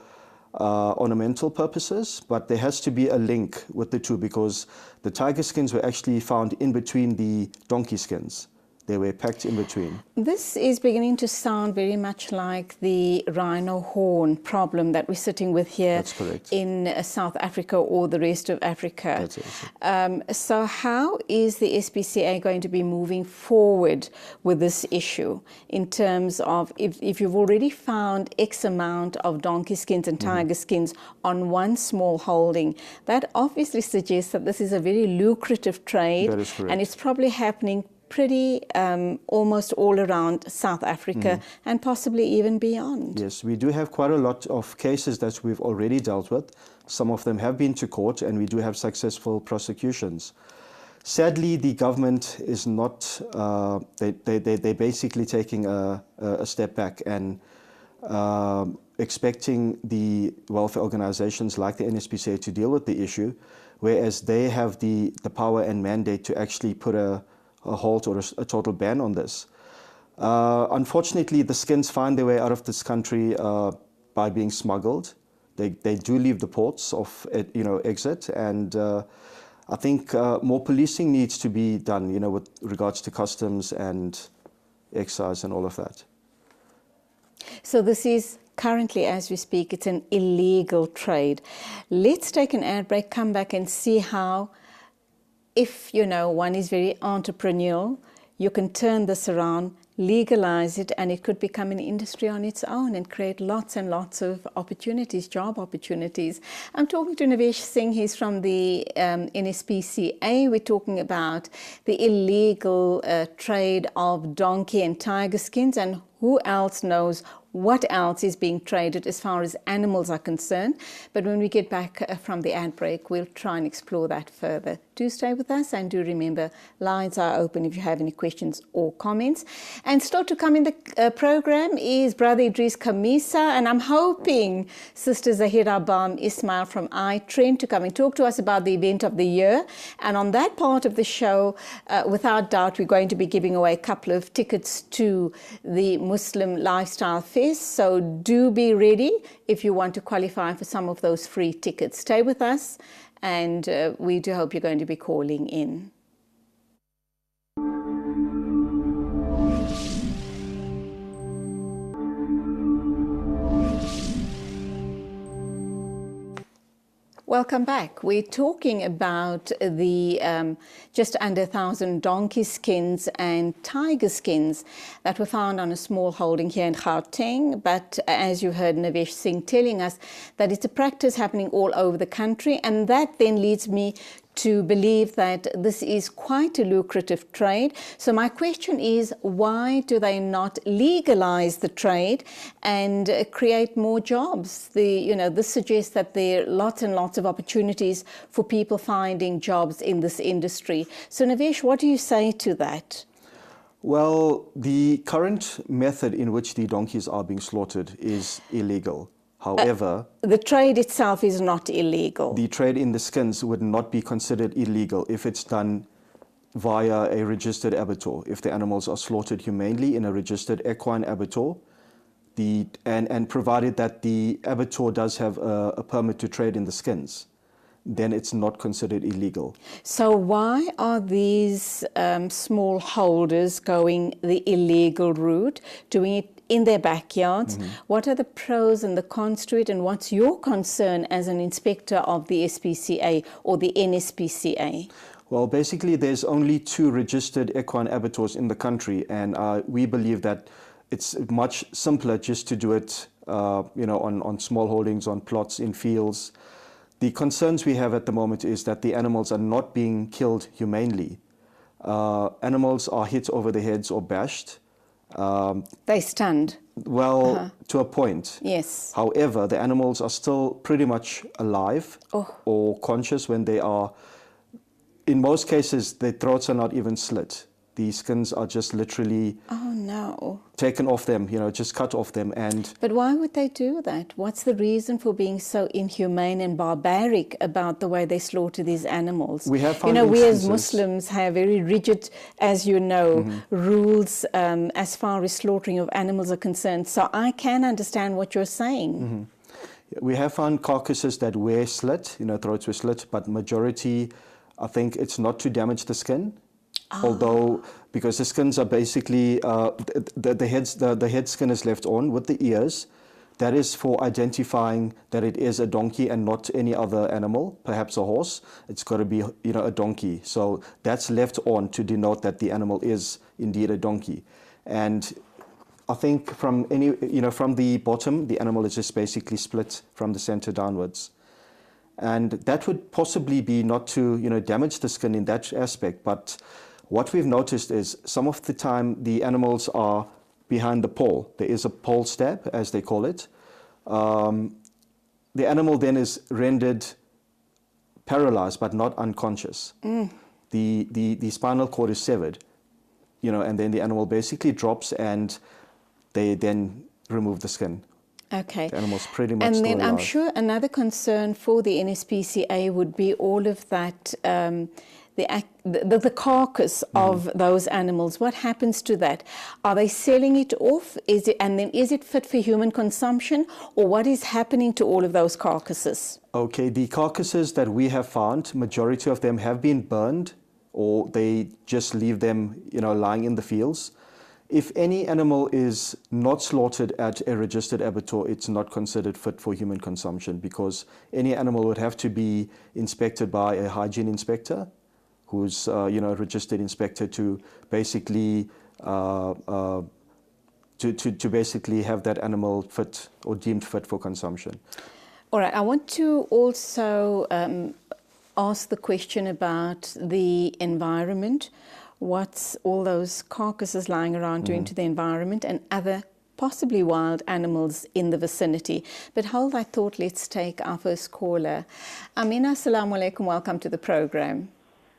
ornamental purposes, but there has to be a link with the two, because the tiger skins were actually found in between the donkey skins. They were packed in between. This
is beginning to sound very much like the rhino horn problem that we're sitting with here.
That's correct.
In South Africa or the rest of Africa.
That's it.
So how is the SPCA going to be moving forward with this issue in terms of if you've already found X amount of donkey skins and tiger skins on one small holding, that obviously suggests that this is a very lucrative trade.
That is correct.
And it's probably happening pretty almost all around South Africa and possibly even beyond.
Yes, we do have quite a lot of cases that we've already dealt with. Some of them have been to court, and we do have successful prosecutions. Sadly, the government is not, they're basically taking a step back and expecting the welfare organizations like the NSPCA to deal with the issue, whereas they have the power and mandate to actually put a halt or a total ban on this. Unfortunately, the skins find their way out of this country by being smuggled. They do leave the ports of exit, and I think more policing needs to be done, with regards to customs and excise and all of that.
So this is currently, as we speak, it's an illegal trade. Let's take an ad break, come back and see how, if one is very entrepreneurial, you can turn this around legalize it, and it could become an industry on its own and create lots and lots of opportunities, job opportunities. I'm talking to Navesh Singh. He's from the NSPCA. We're talking about the illegal trade of donkey and tiger skins, and who else knows what else is being traded as far as animals are concerned. But when we get back from the ad break, we'll try and explore that further. Do stay with us, and do remember, lines are open if you have any questions or comments. And still to come in the program is Brother Idris Kamisa, and I'm hoping Sister Zahira Bam Ismail from iTrend to come and talk to us about the event of the year. And on that part of the show, without doubt, we're going to be giving away a couple of tickets to the Muslim Lifestyle Fest. So do be ready if you want to qualify for some of those free tickets. Stay with us, and we do hope you're going to be calling in. Welcome back. We're talking about the just under 1,000 donkey skins and tiger skins that were found on a small holding here in Gauteng. But as you heard Navesh Singh telling us, that it's a practice happening all over the country, and that then leads me to believe that this is quite a lucrative trade. So my question is, why do they not legalize the trade and create more jobs? This suggests that there are lots and lots of opportunities for people finding jobs in this industry. So Navesh, what do you say to that?
Well, the current method in which the donkeys are being slaughtered is illegal. However,
the trade itself is not illegal.
The trade in the skins would not be considered illegal if it's done via a registered abattoir. If the animals are slaughtered humanely in a registered equine abattoir, and provided that the abattoir does have a permit to trade in the skins, then it's not considered illegal.
So why are these small holders going the illegal route, doing it in their backyards? Mm-hmm. What are the pros and the cons to it, and what's your concern as an inspector of the SPCA or the NSPCA?
Well, basically there's only 2 registered equine abattoirs in the country, and we believe that it's much simpler just to do it on small holdings, on plots, in fields. The concerns we have at the moment is that the animals are not being killed humanely. Animals are hit over the heads or bashed.
They stunned?
Well, to a point.
Yes.
However, the animals are still pretty much alive or conscious when they are. In most cases, their throats are not even slit. The skins are just literally taken off them, just cut off them. But
why would they do that? What's the reason for being so inhumane and barbaric about the way they slaughter these animals?
We have found
we as Muslims have very rigid, as you know, rules as far as slaughtering of animals are concerned. So I can understand what you're saying.
Mm-hmm. We have found carcasses that were slit, throats were slit, but majority, I think it's not to damage the skin. Although, because the skins are basically, the head skin is left on with the ears. That is for identifying that it is a donkey and not any other animal, perhaps a horse. It's got to be, a donkey. So that's left on to denote that the animal is indeed a donkey. And I think from from the bottom, the animal is just basically split from the center downwards. And that would possibly be not to, damage the skin in that aspect, but what we've noticed is some of the time the animals are behind the pole. There is a pole stab, as they call it. The animal then is rendered paralyzed but not unconscious. The spinal cord is severed, and then the animal basically drops and they then remove the skin.
Okay.
The animal's pretty much
And
still
then
alive.
I'm sure another concern for the NSPCA would be all of that, the carcass of those animals. What happens to that? Are they selling it off? Is it fit for human consumption, or what is happening to all of those carcasses?
Okay, the carcasses that we have found, majority of them have been burned, or they just leave them, lying in the fields. If any animal is not slaughtered at a registered abattoir, it's not considered fit for human consumption, because any animal would have to be inspected by a hygiene inspector, who's a registered inspector, to basically to basically have that animal fit or deemed fit for consumption.
All right, I want to also ask the question about the environment. What's all those carcasses lying around doing to the environment and other possibly wild animals in the vicinity? But hold that thought, let's take our first caller. Amina, assalamu alaikum, welcome to the program.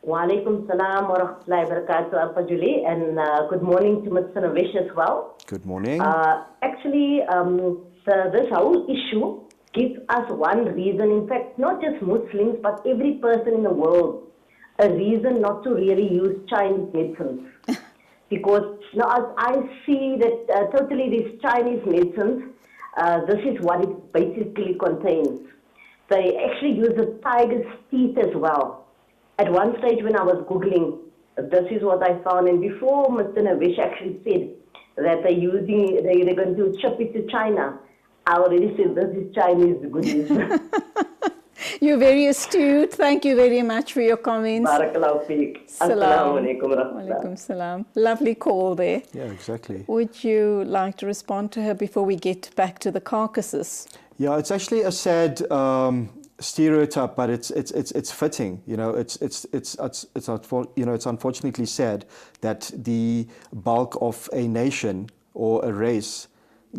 Wa alaikum salam wa rahmatullahi wa barakatuh, Alpha Julie, and good morning to Mr. Navish as well.
Good morning.
Actually, this whole issue gives us one reason, in fact, not just Muslims, but every person in the world, a reason not to really use Chinese medicines. Because now I see that totally these Chinese medicines, this is what it basically contains. They actually use the tiger's teeth as well. At one stage when I was Googling, this is what I found. And before Mr. Navish actually said that they're going to ship it to China, I already said this is Chinese goodness.
You're very astute. Thank you very much for your comments.
Barakallahu feek. Assalamu alaikum rahmatullah.
Walaikum salam. Lovely call there.
Yeah, exactly.
Would you like to respond to her before we get back to the carcasses?
Yeah, it's actually a sad stereotype, but it's fitting. You know, it's unfortunately sad that the bulk of a nation or a race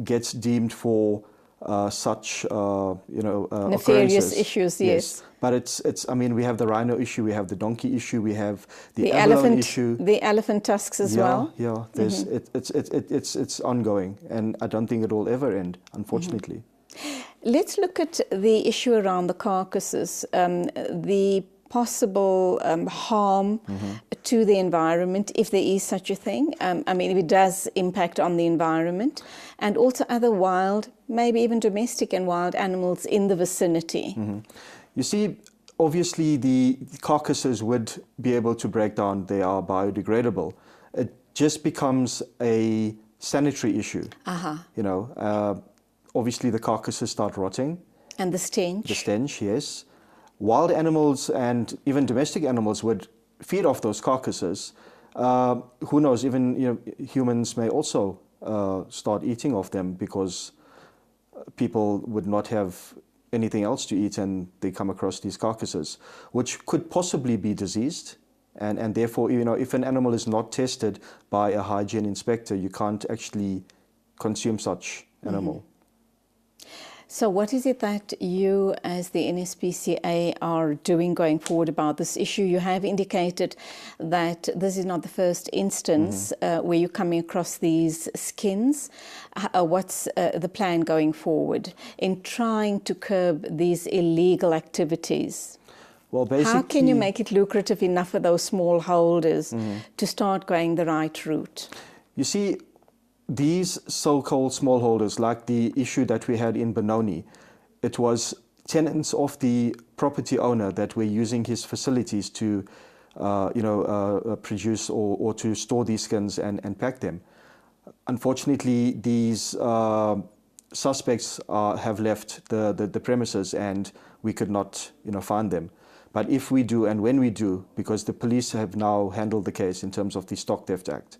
gets deemed for such
nefarious
occurrences.
issues. Yes.
But it's I mean, we have the rhino issue, we have the donkey issue, we have the abalone issue,
the elephant tusks as well.
Yeah, there's it's ongoing, and I don't think it will ever end, unfortunately.
Let's look at the issue around the carcasses, the possible harm to the environment, if there is such a thing. I mean, if it does impact on the environment, and also other wild, maybe even domestic and wild animals in the vicinity.
You see, obviously the carcasses would be able to break down. They are biodegradable. It just becomes a sanitary issue. You know, obviously the carcasses start rotting.
And the stench.
The stench, yes. Wild animals and even domestic animals would feed off those carcasses. Who knows, even humans may also start eating off them because people would not have anything else to eat and they come across these carcasses, which could possibly be diseased. And therefore, if an animal is not tested by a hygiene inspector, you can't actually consume such animal.
So what is it that you as the NSPCA are doing going forward about this issue? You have indicated that this is not the first instance where you're coming across these skins. What's the plan going forward in trying to curb these illegal activities?
Well, basically,
how can you make it lucrative enough for those small holders to start going the right route?
You see, these so-called smallholders, like the issue that we had in Benoni, it was tenants of the property owner that were using his facilities to, produce or to store these skins and pack them. Unfortunately, these suspects have left the premises, and we could not, find them. But if we do, and when we do, because the police have now handled the case in terms of the Stock Theft Act.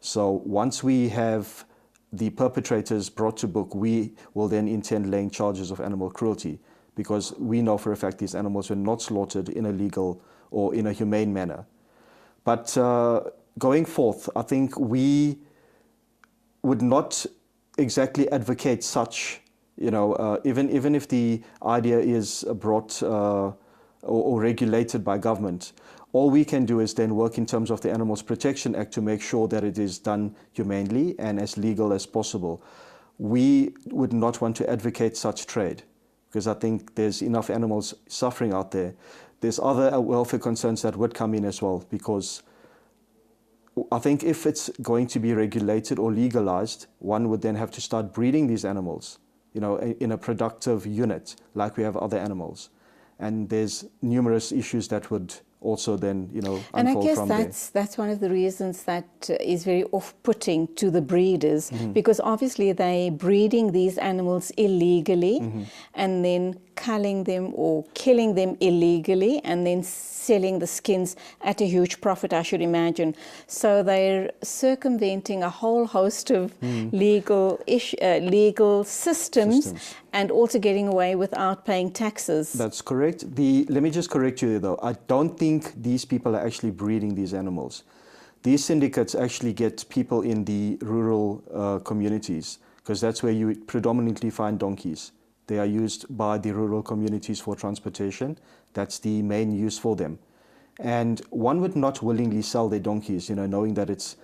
So once we have the perpetrators brought to book, we will then intend laying charges of animal cruelty, because we know for a fact these animals were not slaughtered in a legal or in a humane manner. But going forth, I think we would not exactly advocate such, even if the idea is brought or regulated by government. All we can do is then work in terms of the Animals Protection Act to make sure that it is done humanely and as legal as possible. We would not want to advocate such trade, because I think there's enough animals suffering out there. There's other welfare concerns that would come in as well, because I think if it's going to be regulated or legalized, one would then have to start breeding these animals, in a productive unit like we have other animals. And there's numerous issues that would also then, unfold from there.
And I guess that's one of the reasons that is very off-putting to the breeders, because obviously they're breeding these animals illegally and then culling them or killing them illegally and then selling the skins at a huge profit, I should imagine. So they're circumventing a whole host of legal systems and also getting away without paying taxes.
That's correct. Let me just correct you though. I don't think these people are actually breeding these animals. These syndicates actually get people in the rural communities, because that's where you predominantly find donkeys. They are used by the rural communities for transportation. That's the main use for them. And one would not willingly sell their donkeys, knowing that it's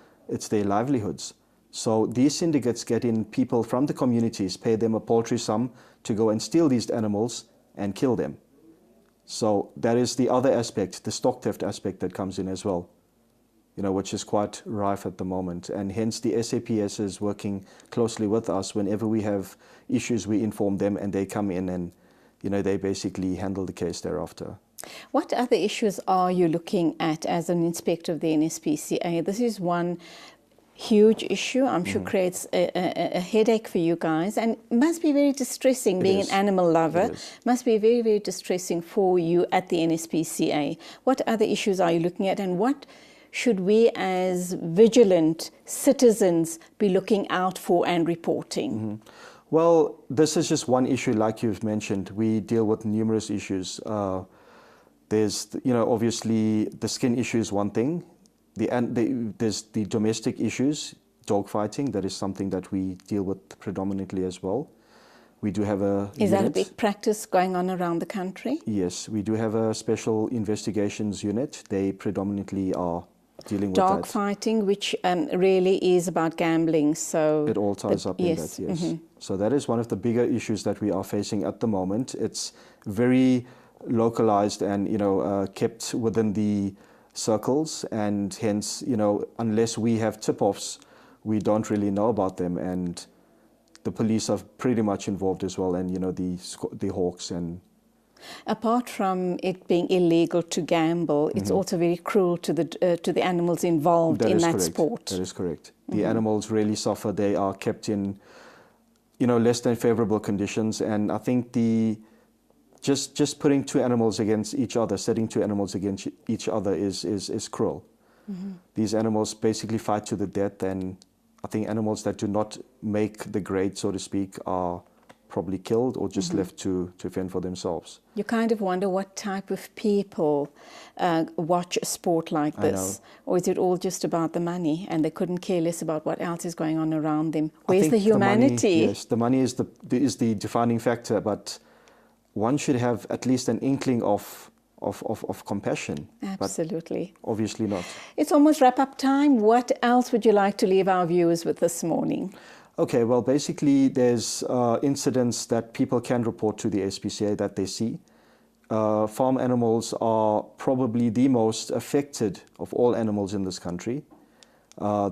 their livelihoods. So these syndicates get in people from the communities, pay them a paltry sum to go and steal these animals and kill them. So that is the other aspect, the stock theft aspect that comes in as well, which is quite rife at the moment. And hence the SAPS is working closely with us. Whenever we have issues, we inform them and they come in and, they basically handle the case thereafter.
What other issues are you looking at as an inspector of the NSPCA? This is one huge issue, I'm sure creates a headache for you guys, and must be very distressing. Being an animal lover must be very, very distressing for you at the NSPCA. What other issues are you looking at, and what should we as vigilant citizens be looking out for and reporting?
Well, this is just one issue, like you've mentioned. We deal with numerous issues. There's, obviously the skin issue is one thing. There's the domestic issues, dog fighting. That is something that we deal with predominantly as well. We do have a
Is that a big practice going on around the country?
Yes, we do have a special investigations unit. They predominantly are dealing with
dog fighting, which really is about gambling. So
it all ties up in that, yes. So that is one of the bigger issues that we are facing at the moment. It's very localized and kept within the circles, and hence unless we have tip-offs, we don't really know about them, and the police are pretty much involved as well, and the hawks. And
apart from it being illegal to gamble, it's also very cruel to the animals involved in that sport.
That is correct. The animals really suffer. They are kept in less than favorable conditions, and I think just putting two animals against each other, setting two animals against each other is cruel. These animals basically fight to the death, and I think animals that do not make the grade, so to speak, are probably killed or just left to fend for themselves.
You kind of wonder what type of people watch a sport like this, or is it all just about the money and they couldn't care less about what else is going on around them? Where's the humanity?
Yes, the money is the defining factor, but one should have at least an inkling of compassion.
Absolutely.
But obviously not.
It's almost wrap-up time. What else would you like to leave our viewers with this morning?
Okay, well, basically there's incidents that people can report to the SPCA that they see. Farm animals are probably the most affected of all animals in this country.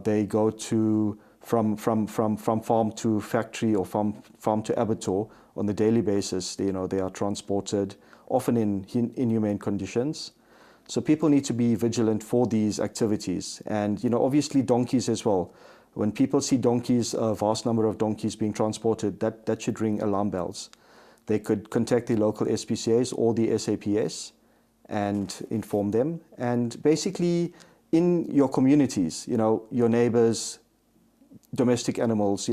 They go from farm to factory or farm to abattoir on a daily basis. They are transported, often in inhumane conditions. So people need to be vigilant for these activities. And, obviously donkeys as well. When people see donkeys, a vast number of donkeys being transported, that should ring alarm bells. They could contact the local SPCAs or the SAPS and inform them. And basically, in your communities, your neighbors, domestic animals,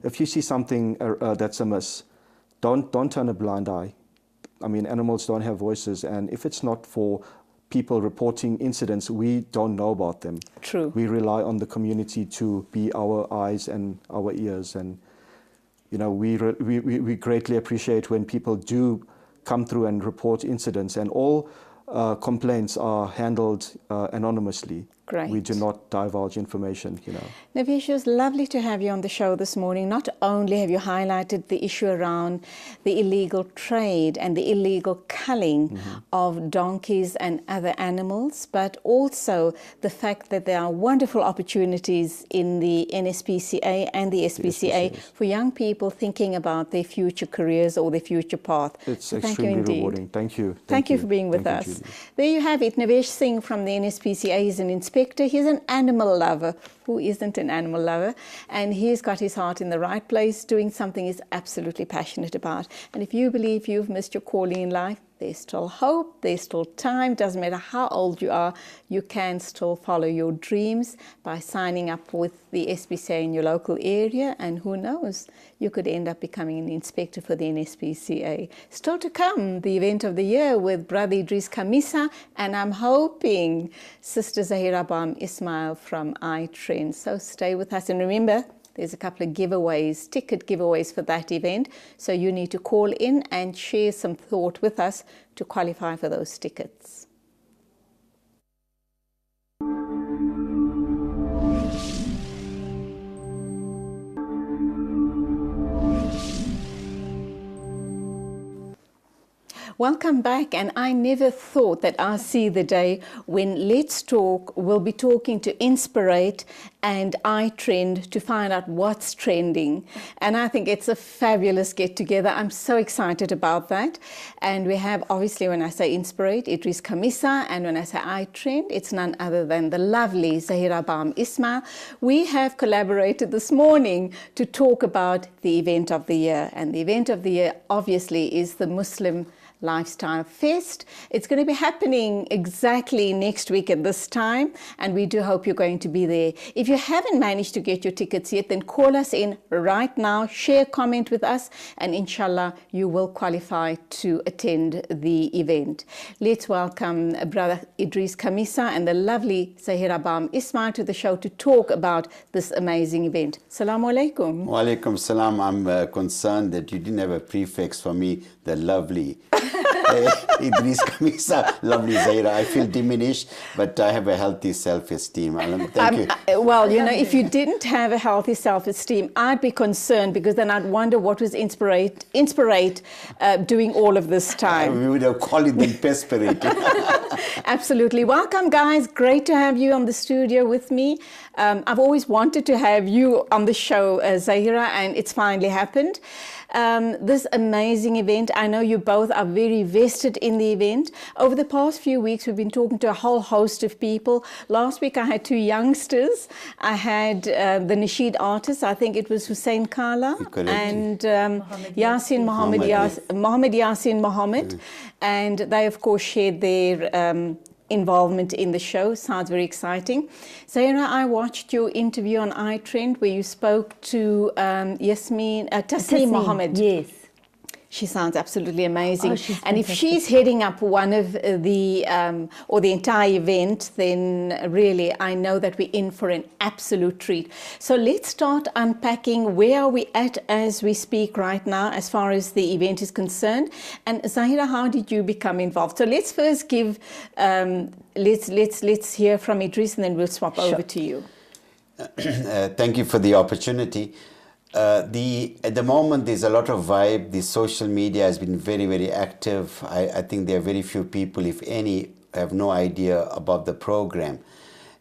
if you see something that's amiss, don't turn a blind eye. I mean, animals don't have voices, and if it's not for people reporting incidents, we don't know about them.
True.
We rely on the community to be our eyes and our ears, and we greatly appreciate when people do come through and report incidents, and all complaints are handled anonymously.
Great.
We do not divulge information,
Navesh, it's lovely to have you on the show this morning. Not only have you highlighted the issue around the illegal trade and the illegal culling of donkeys and other animals, but also the fact that there are wonderful opportunities in the NSPCA and the SPCA for young people thinking about their future careers or their future path.
It's extremely rewarding. Thank you.
Thank you for being with us.
Julie.
There you have it. Navesh Singh from the NSPCA is an inspector inspector. He's an animal lover. Who isn't an animal lover? And he's got his heart in the right place, doing something he's absolutely passionate about. And if you believe you've missed your calling in life, there's still hope, there's still time. Doesn't matter how old you are, you can still follow your dreams by signing up with the SPCA in your local area. And who knows, you could end up becoming an inspector for the NSPCA. Still to come, the event of the year with Brother Idris Kamisa, and I'm hoping Sister Zahira Bam Ismail from iTrend. So stay with us, and remember, there's a couple of giveaways, ticket giveaways for that event. So you need to call in and share some thought with us to qualify for those tickets. Welcome back, and I never thought that I'll see the day when Let's Talk will be talking to Inspirate and iTrend to find out what's trending. And I think it's a fabulous get-together. I'm so excited about that. And we have, obviously, when I say Inspirate, Idris Kamisa, and when I say iTrend, it's none other than the lovely Zahira Bam Ismail. We have collaborated this morning to talk about the event of the year. And the event of the year, obviously, is the Muslim Lifestyle Fest. It's going to be happening exactly next week at this time, and we do hope you're going to be there. If you haven't managed to get your tickets yet, then call us in right now, share a comment with us, and inshallah you will qualify to attend the event. Let's welcome Brother Idris Kamisa and the lovely Zahira Bam Ismail to the show to talk about this amazing event. Assalamu alaikum.
Wa alaikum salam. I'm concerned that you didn't have a prefix for me, the lovely. Idris Kamisa, lovely Zahira. I feel diminished, but I have a healthy self-esteem. Thank you.
Well, you know, if you didn't have a healthy self-esteem, I'd be concerned, because then I'd wonder what was Inspirate doing all of this time.
We would have called it then Perspirate.
Absolutely. Welcome, guys. Great to have you on the studio with me. I've always wanted to have you on the show, Zahira, and it's finally happened. This amazing event, I know you both are very vested in the event. Over the past few weeks, we've been talking to a whole host of people. Last week, I had two youngsters. I had the Nasheed artists, I think it was Hussein Kala, and Yasin Mohammed Yasin Mohammed. And they, of course, shared their involvement in the show. Sounds very exciting. Zahira, I watched your interview on iTrend where you spoke to Tasneem Mohammed.
Yes.
She sounds absolutely amazing.
Oh, she's
and if
fantastic.
she's heading up one of the, or the entire event, then really I know that we're in for an absolute treat. So let's start unpacking where are we at as we speak right now as far as the event is concerned. And Zahira, how did you become involved? So let's first give, let's hear from Idris, and then we'll swap over to you.
Thank you for the opportunity. At the moment, there's a lot of vibe. The social media has been very, very active. I think there are very few people, if any, have no idea about the program.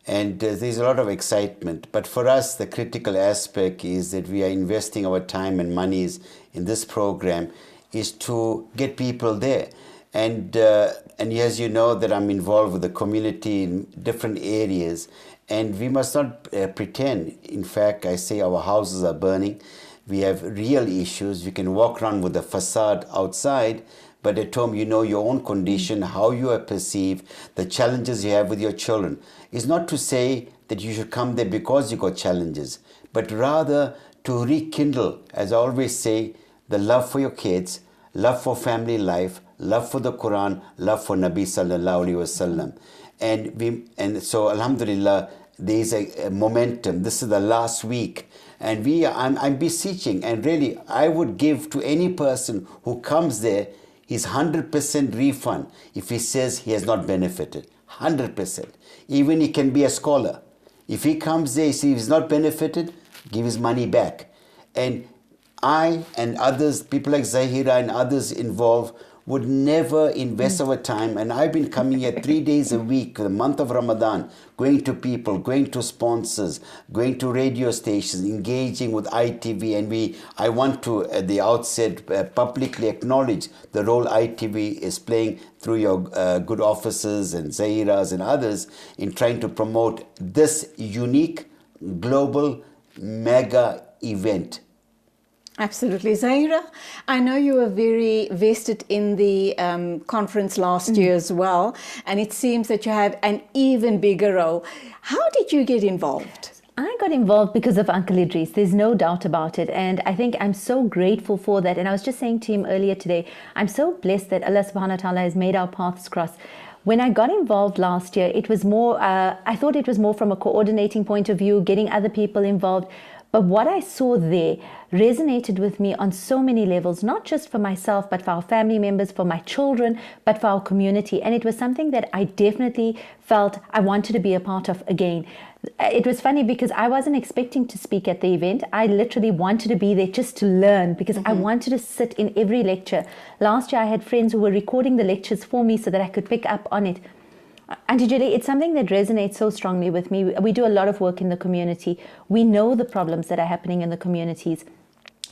And there's a lot of excitement. But for us, the critical aspect is that we are investing our time and monies in this program is to get people there. And as you know, that I'm involved with the community in different areas. And we must not pretend. In fact, I say our houses are burning. We have real issues. You can walk around with a facade outside, but at home you know your own condition, how you are perceived, the challenges you have with your children. It's not to say that you should come there because you got challenges, but rather to rekindle, as I always say, the love for your kids, love for family life, love for the Quran, love for Nabi Sallallahu Alaihi Wasallam. And so Alhamdulillah, there is a momentum. This is the last week, and I'm beseeching, and really I would give to any person who comes there his 100% refund if he says he has not benefited. 100%. Even he can be a scholar. If he comes there, see he's not benefited, give his money back. And I and others, people like Zahira and others involved, would never invest our time. And I've been coming here 3 days a week, the month of Ramadan, going to people, going to sponsors, going to radio stations, engaging with ITV. And I want to, at the outset, publicly acknowledge the role ITV is playing through your good officers and Zahiras and others in trying to promote this unique global mega event.
Absolutely. Zahira, I know you were very vested in the conference last year as well, and it seems that you have an even bigger role. How did you get involved?
I got involved because of Uncle Idris. There's no doubt about it. And I think I'm so grateful for that. And I was just saying to him earlier today, I'm so blessed that Allah subhanahu wa ta'ala has made our paths cross. When I got involved last year, it was more, I thought it was more from a coordinating point of view, getting other people involved. But what I saw there resonated with me on so many levels, not just for myself, but for our family members, for my children, but for our community. And it was something that I definitely felt I wanted to be a part of again. It was funny because I wasn't expecting to speak at the event. I literally wanted to be there just to learn because I wanted to sit in every lecture. Last year, I had friends who were recording the lectures for me so that I could pick up on it. Auntie Julie, it's something that resonates so strongly with me. We do a lot of work in the community. We know the problems that are happening in the communities.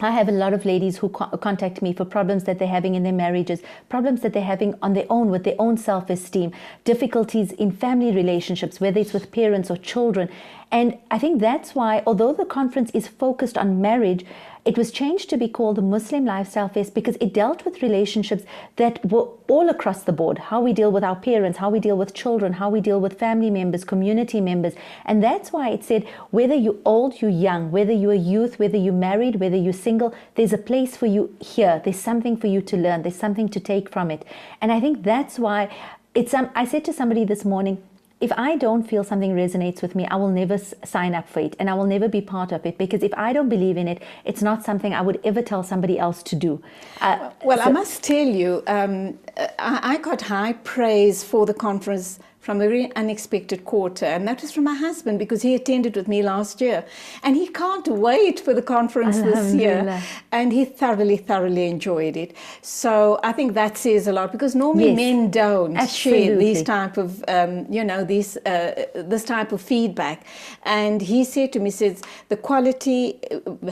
I have a lot of ladies who contact me for problems that they're having in their marriages, problems that they're having on their own with their own self-esteem, difficulties in family relationships, whether it's with parents or children. And I think that's why, although the conference is focused on marriage, it was changed to be called the Muslim Lifestyle Fest because it dealt with relationships that were all across the board. How we deal with our parents, how we deal with children, how we deal with family members, community members. And that's why it said, whether you're old, you're young, whether you're a youth, whether you're married, whether you're single, there's a place for you here. There's something for you to learn. There's something to take from it. And I think that's why I said to somebody this morning, if I don't feel something resonates with me, I will never sign up for it and I will never be part of it, because if I don't believe in it, it's not something I would ever tell somebody else to do.
I must tell you, I got high praise for the conference from a very unexpected quarter, and that was from my husband because he attended with me last year and he can't wait for the conference this year, and he thoroughly enjoyed it. So I think that says a lot, because normally men don't share these type of this type of feedback. And he said to me, says the quality,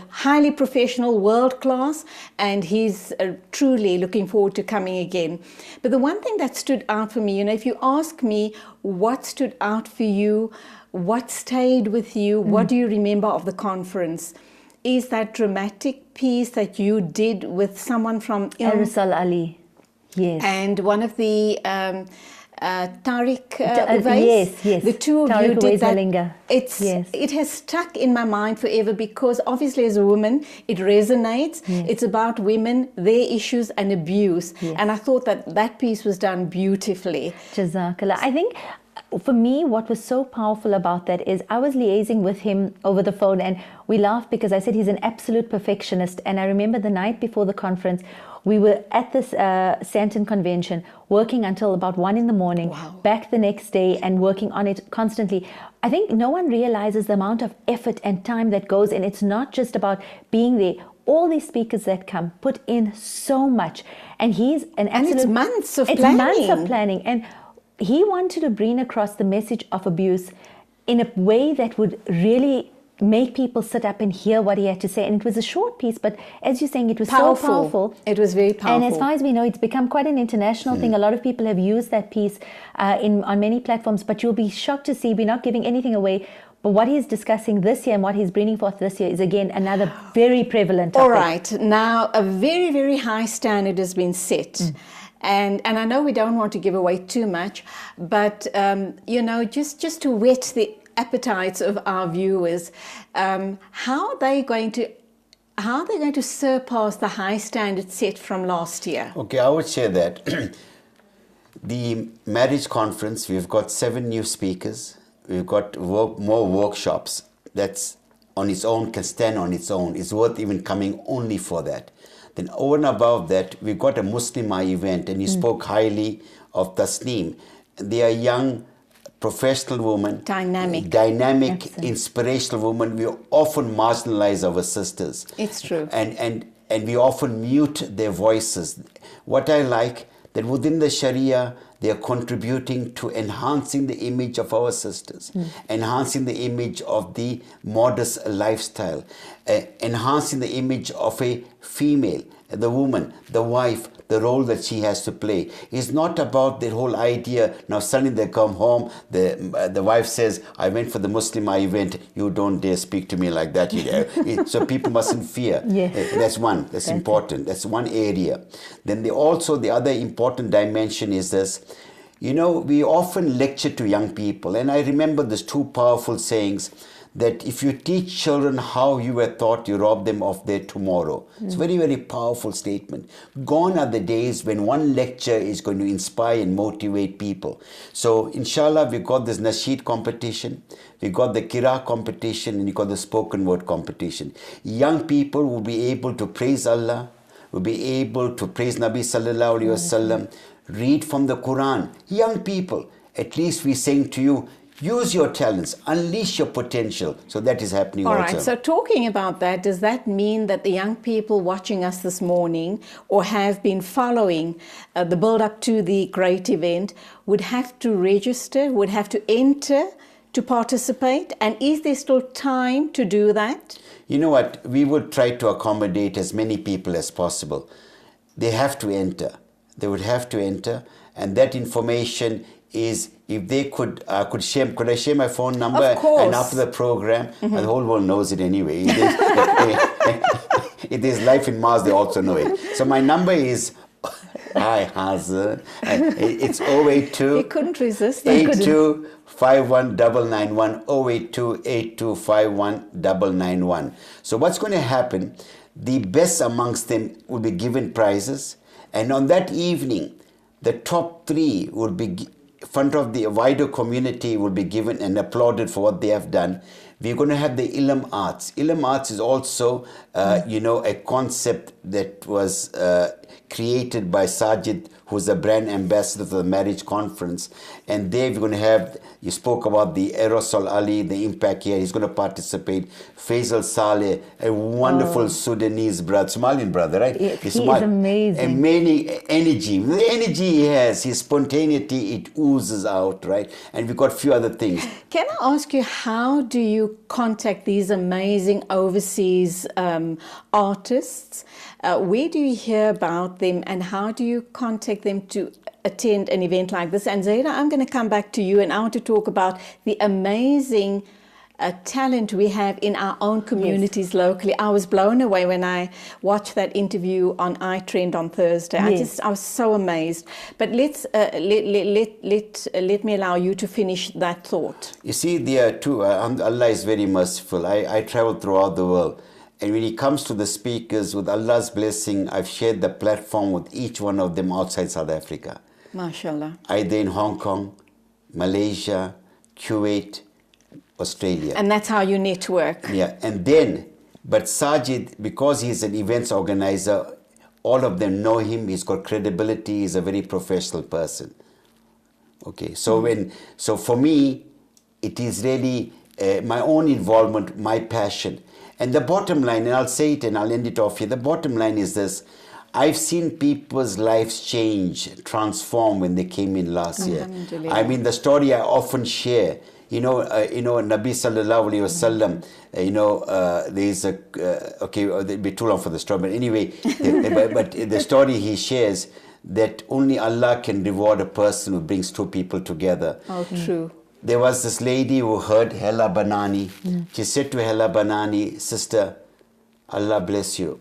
highly professional, world class, and he's truly looking forward to coming again. But the one thing that stood out for me, if you ask me what stood out for you, what stayed with you, what do you remember of the conference, is that dramatic piece that you did with someone from
Julie Alli. Yes.
And one of the Tariq Uwais.
Yes.
The two of
Tariq
you did that.
Malinga.
It has stuck in my mind forever, because obviously as a woman it resonates. It's about women, their issues and abuse. And I thought that piece was done beautifully.
Jazakallah. I think for me, what was so powerful about that is I was liaising with him over the phone, and we laughed because I said he's an absolute perfectionist. And I remember the night before the conference, we were at this Santon convention working until about 1 a.m, back the next day and working on it constantly. I think no one realizes the amount of effort and time that goes in. It's not just about being there. All these speakers that come put in so much, and he's an absolute...
And it's months of planning.
It's months of planning. And he wanted to bring across the message of abuse in a way that would really make people sit up and hear what he had to say. And it was a short piece, but as you're saying, it was so powerful.
It was very powerful.
And as far as we know, it's become quite an international thing. A lot of people have used that piece on many platforms, but you'll be shocked to see we're not giving anything away. But what he's discussing this year and what he's bringing forth this year is, again, another very prevalent topic.
All right. Now, a very, very high standard has been set. And I know we don't want to give away too much, but, just to whet the appetites of our viewers, how are they going to surpass the high standard set from last year?
Okay, I would share that. The marriage conference, we've got 7 new speakers. We've got more workshops. That's on its own, can stand on its own. It's worth even coming only for that. Then over and above that, we've got a Muslimah event, and you spoke highly of Tasneem. They are young, professional women. Dynamic, inspirational women. We often marginalize our sisters.
It's true.
And we often mute their voices. What I like, that within the Sharia, they are contributing to enhancing the image of our sisters, enhancing the image of the modest lifestyle, enhancing the image of a female, the woman, the wife, the role that she has to play. It's not about the whole idea, now suddenly they come home, the wife says, I went for the Muslim event, you don't dare speak to me like that. So people mustn't fear.
Yes.
That's one, that's important. That's one area. Then the other important dimension is this. We often lecture to young people, and I remember these two powerful sayings, that if you teach children how you were taught, you rob them of their tomorrow. It's a very, very powerful statement. Gone are the days when one lecture is going to inspire and motivate people. So, inshallah, we got this Nasheed competition, we got the Qira competition, and we got the spoken word competition. Young people will be able to praise Allah, will be able to praise Nabi Sallallahu Alaihi Wasallam, read from the Quran. Young people, at least we're saying to you, use your talents, unleash your potential. So that is happening
All
also.
right, so talking about that, does that mean that the young people watching us this morning or have been following the build-up to the great event would have to register, would have to enter to participate? And is there still time to do that?
You know what? We would try to accommodate as many people as possible. They have to enter. They would have to enter. And that information is, if they could I share my phone number?
Of course.
And after the program, the whole world knows it anyway. If there's life in Mars, they also know it. So my number is, hi Hazard, it's 082.
You couldn't resist that.
82 51991, 082 8251 991. So what's going to happen, the best amongst them will be given prizes, and on that evening, the top 3 will be front of the wider community, will be given and applauded for what they have done. We're going to have the Ilm Arts. Ilm Arts is also, a concept that was created by Sajid, who's the brand ambassador for the marriage conference. And there we're going to have, you spoke about the Aerosol Ali, the impact here. He's going to participate. Faisal Saleh, a wonderful Sudanese brother, Somalian brother, right?
He is amazing.
Amazing energy. The energy he has, his spontaneity, it oozes out, right? And we've got a few other things.
Can I ask you, how do you contact these amazing overseas artists? Where do you hear about them, and how do you contact them to attend an event like this? And Zaida, I'm going to come back to you, and I want to talk about the amazing talent we have in our own communities locally. I was blown away when I watched that interview on iTrend on Thursday. I was so amazed. But let me allow you to finish that thought.
You see, there are two. Allah is very merciful. I travel throughout the world. And when it comes to the speakers, with Allah's blessing, I've shared the platform with each one of them outside South Africa.
MashaAllah.
Either in Hong Kong, Malaysia, Kuwait, Australia.
And that's how you network.
Yeah, and then, but Sajid, because he's an events organizer, all of them know him, he's got credibility, he's a very professional person. Okay, so so for me, it is really my own involvement, my passion. And the bottom line, and I'll say it and I'll end it off here, the bottom line is this: I've seen people's lives change, transform when they came in last year. I mean, the story I often share, Nabi Sallallahu Alaihi Wasallam, there's okay, it'd be too long for the story, but anyway, but the story he shares, that only Allah can reward a person who brings two people together.
Oh, true.
There was this lady who heard Hela Banani. She said to Hela Banani, sister, Allah bless you.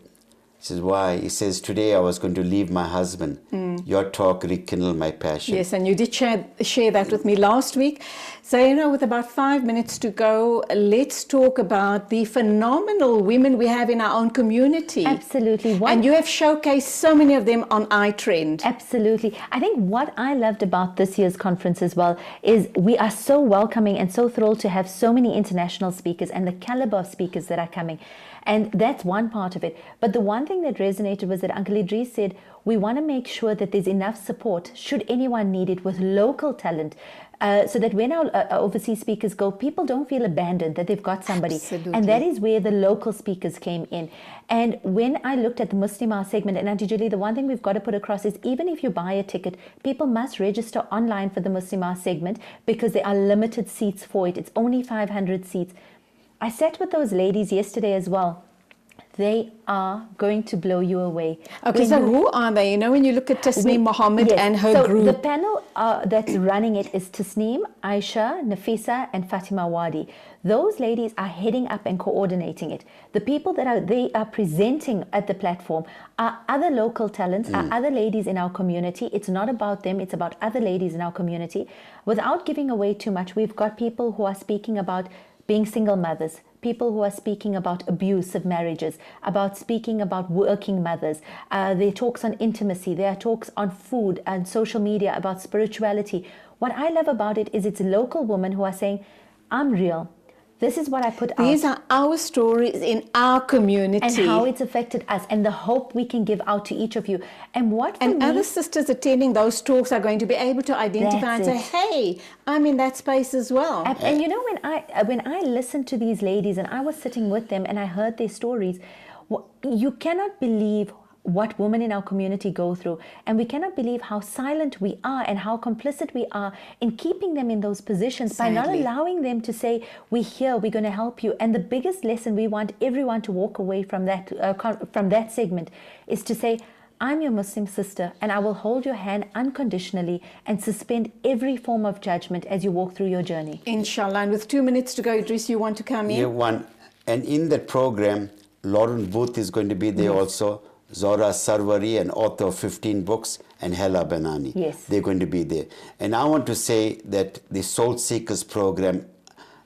He says, why? He says, today I was going to leave my husband. Your talk rekindled my passion.
Yes, and you did share that with me last week. So, with about 5 minutes to go, let's talk about the phenomenal women we have in our own community.
Absolutely.
And you have showcased so many of them on iTrend.
Absolutely. I think what I loved about this year's conference as well is we are so welcoming and so thrilled to have so many international speakers and the caliber of speakers that are coming. And that's one part of it. But the one thing that resonated was that Uncle Idris said, we want to make sure that there's enough support, should anyone need it, with local talent, so that when our overseas speakers go, people don't feel abandoned, that they've got somebody.
Absolutely.
And that is where the local speakers came in. And when I looked at the Muslimah segment, and Auntie Julie, the one thing we've got to put across is even if you buy a ticket, people must register online for the Muslimah segment because there are limited seats for it. It's only 500 seats. I sat with those ladies yesterday as well. They are going to blow you away.
Okay, so who are they? You know, when you look at Tasneem Mohammed
Yes.
and her
so
group.
the panel that's running it is Tasneem, Aisha, Nafisa, and Fatima Wadi. Those ladies are heading up and coordinating it. The people that they are presenting at the platform are other local talents, are other ladies in our community. It's not about them, it's about other ladies in our community. Without giving away too much, we've got people who are speaking about being single mothers, people who are speaking about abuse of marriages, about speaking about working mothers. There are talks on intimacy, there are talks on food and social media, about spirituality. What I love about it is it's local women who are saying, I'm real. This is what I put out.
These are our stories in our community.
And how it's affected us and the hope we can give out to each of you. And what for
And
me,
other sisters attending those talks are going to be able to identify and say,
That's
hey, I'm in that space as well.
and you know, when I listened to these ladies and I was sitting with them and I heard their stories, you cannot believe what women in our community go through, and we cannot believe how silent we are and how complicit we are in keeping them in those positions by not
Sadly.
allowing them to say, we're here, we're going to help you. And the biggest lesson we want everyone to walk away from that segment is to say, I'm your Muslim sister and I will hold your hand unconditionally and suspend every form of judgment as you walk through your journey.
Inshallah. And with 2 minutes to go, Idris, you want to come in?
Yeah, one. And in that program, Lauren Booth is going to be there also. Zora Sarwari, an author of 15 books, and Hela Banani.
Yes.
They're going to be there. And I want to say that the Soul Seekers program,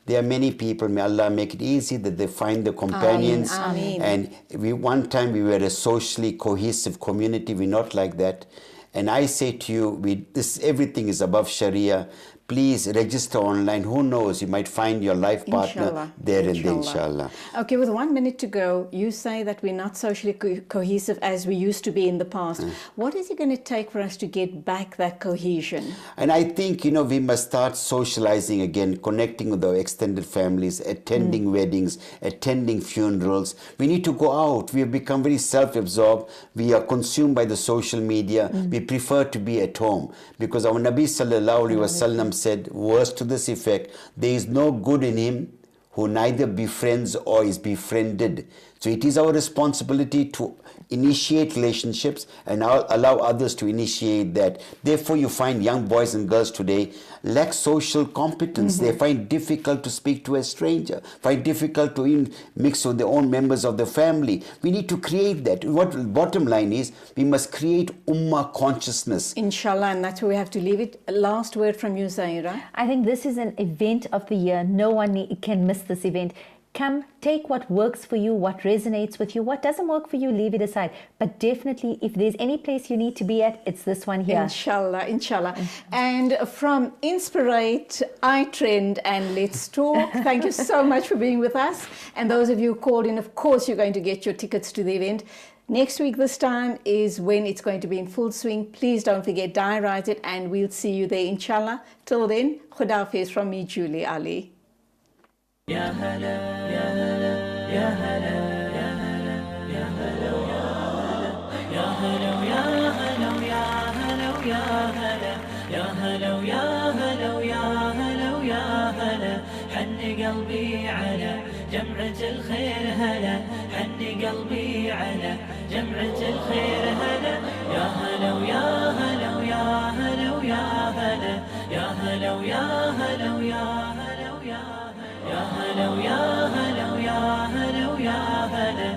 there are many people, may Allah make it easy that they find the companions.
Ameen.
And one time we were a socially cohesive community. We're not like that. And I say to you, everything is above Sharia. Please register online. Who knows? You might find your life partner
Inshallah.
there and there, inshallah.
Okay, with 1 minute to go, you say that we're not socially cohesive as we used to be in the past. What is it going to take for us to get back that cohesion?
And I think, we must start socializing again, connecting with our extended families, attending weddings, attending funerals. We need to go out. We have become very self-absorbed. We are consumed by the social media. We prefer to be at home because our Nabi Sallallahu Alaihi Wasallam said words to this effect: there is no good in him who neither befriends or is befriended. So it is our responsibility to initiate relationships and allow others to initiate that. Therefore, you find young boys and girls today lack social competence. They find difficult to speak to a stranger, find difficult to mix with their own members of the family. We need to create that. What bottom line is, we must create ummah consciousness.
Inshallah, and that's where we have to leave it. Last word from you, Zaira.
I think this is an event of the year. No one can miss this event. Come, take what works for you, what resonates with you. What doesn't work for you, leave it aside. But definitely, if there's any place you need to be at, it's this one here.
Inshallah, inshallah. And from Inspirate, iTrend, and Let's Talk, thank you so much for being with us. And those of you who called in, of course, you're going to get your tickets to the event. Next week, this time, is when it's going to be in full swing. Please don't forget, diarize it, and we'll see you there, inshallah. Till then, Khuda Hafiz from me, Julie Alli.
يا هلا يا هلا يا هلا يا هلا يا هلا يا هلا يا هلا يا هلا يا هلا يا هلا يا هلا يا هلا يا هلا حن قلبي على جمعة الخير هلا حن قلبي على جمعة الخير هلا يا هلا يا هلا يا هلا يا هلا يا هلا يا هلا يا هلا يا هلا يا هلا يا هلا يا هلا يا هلا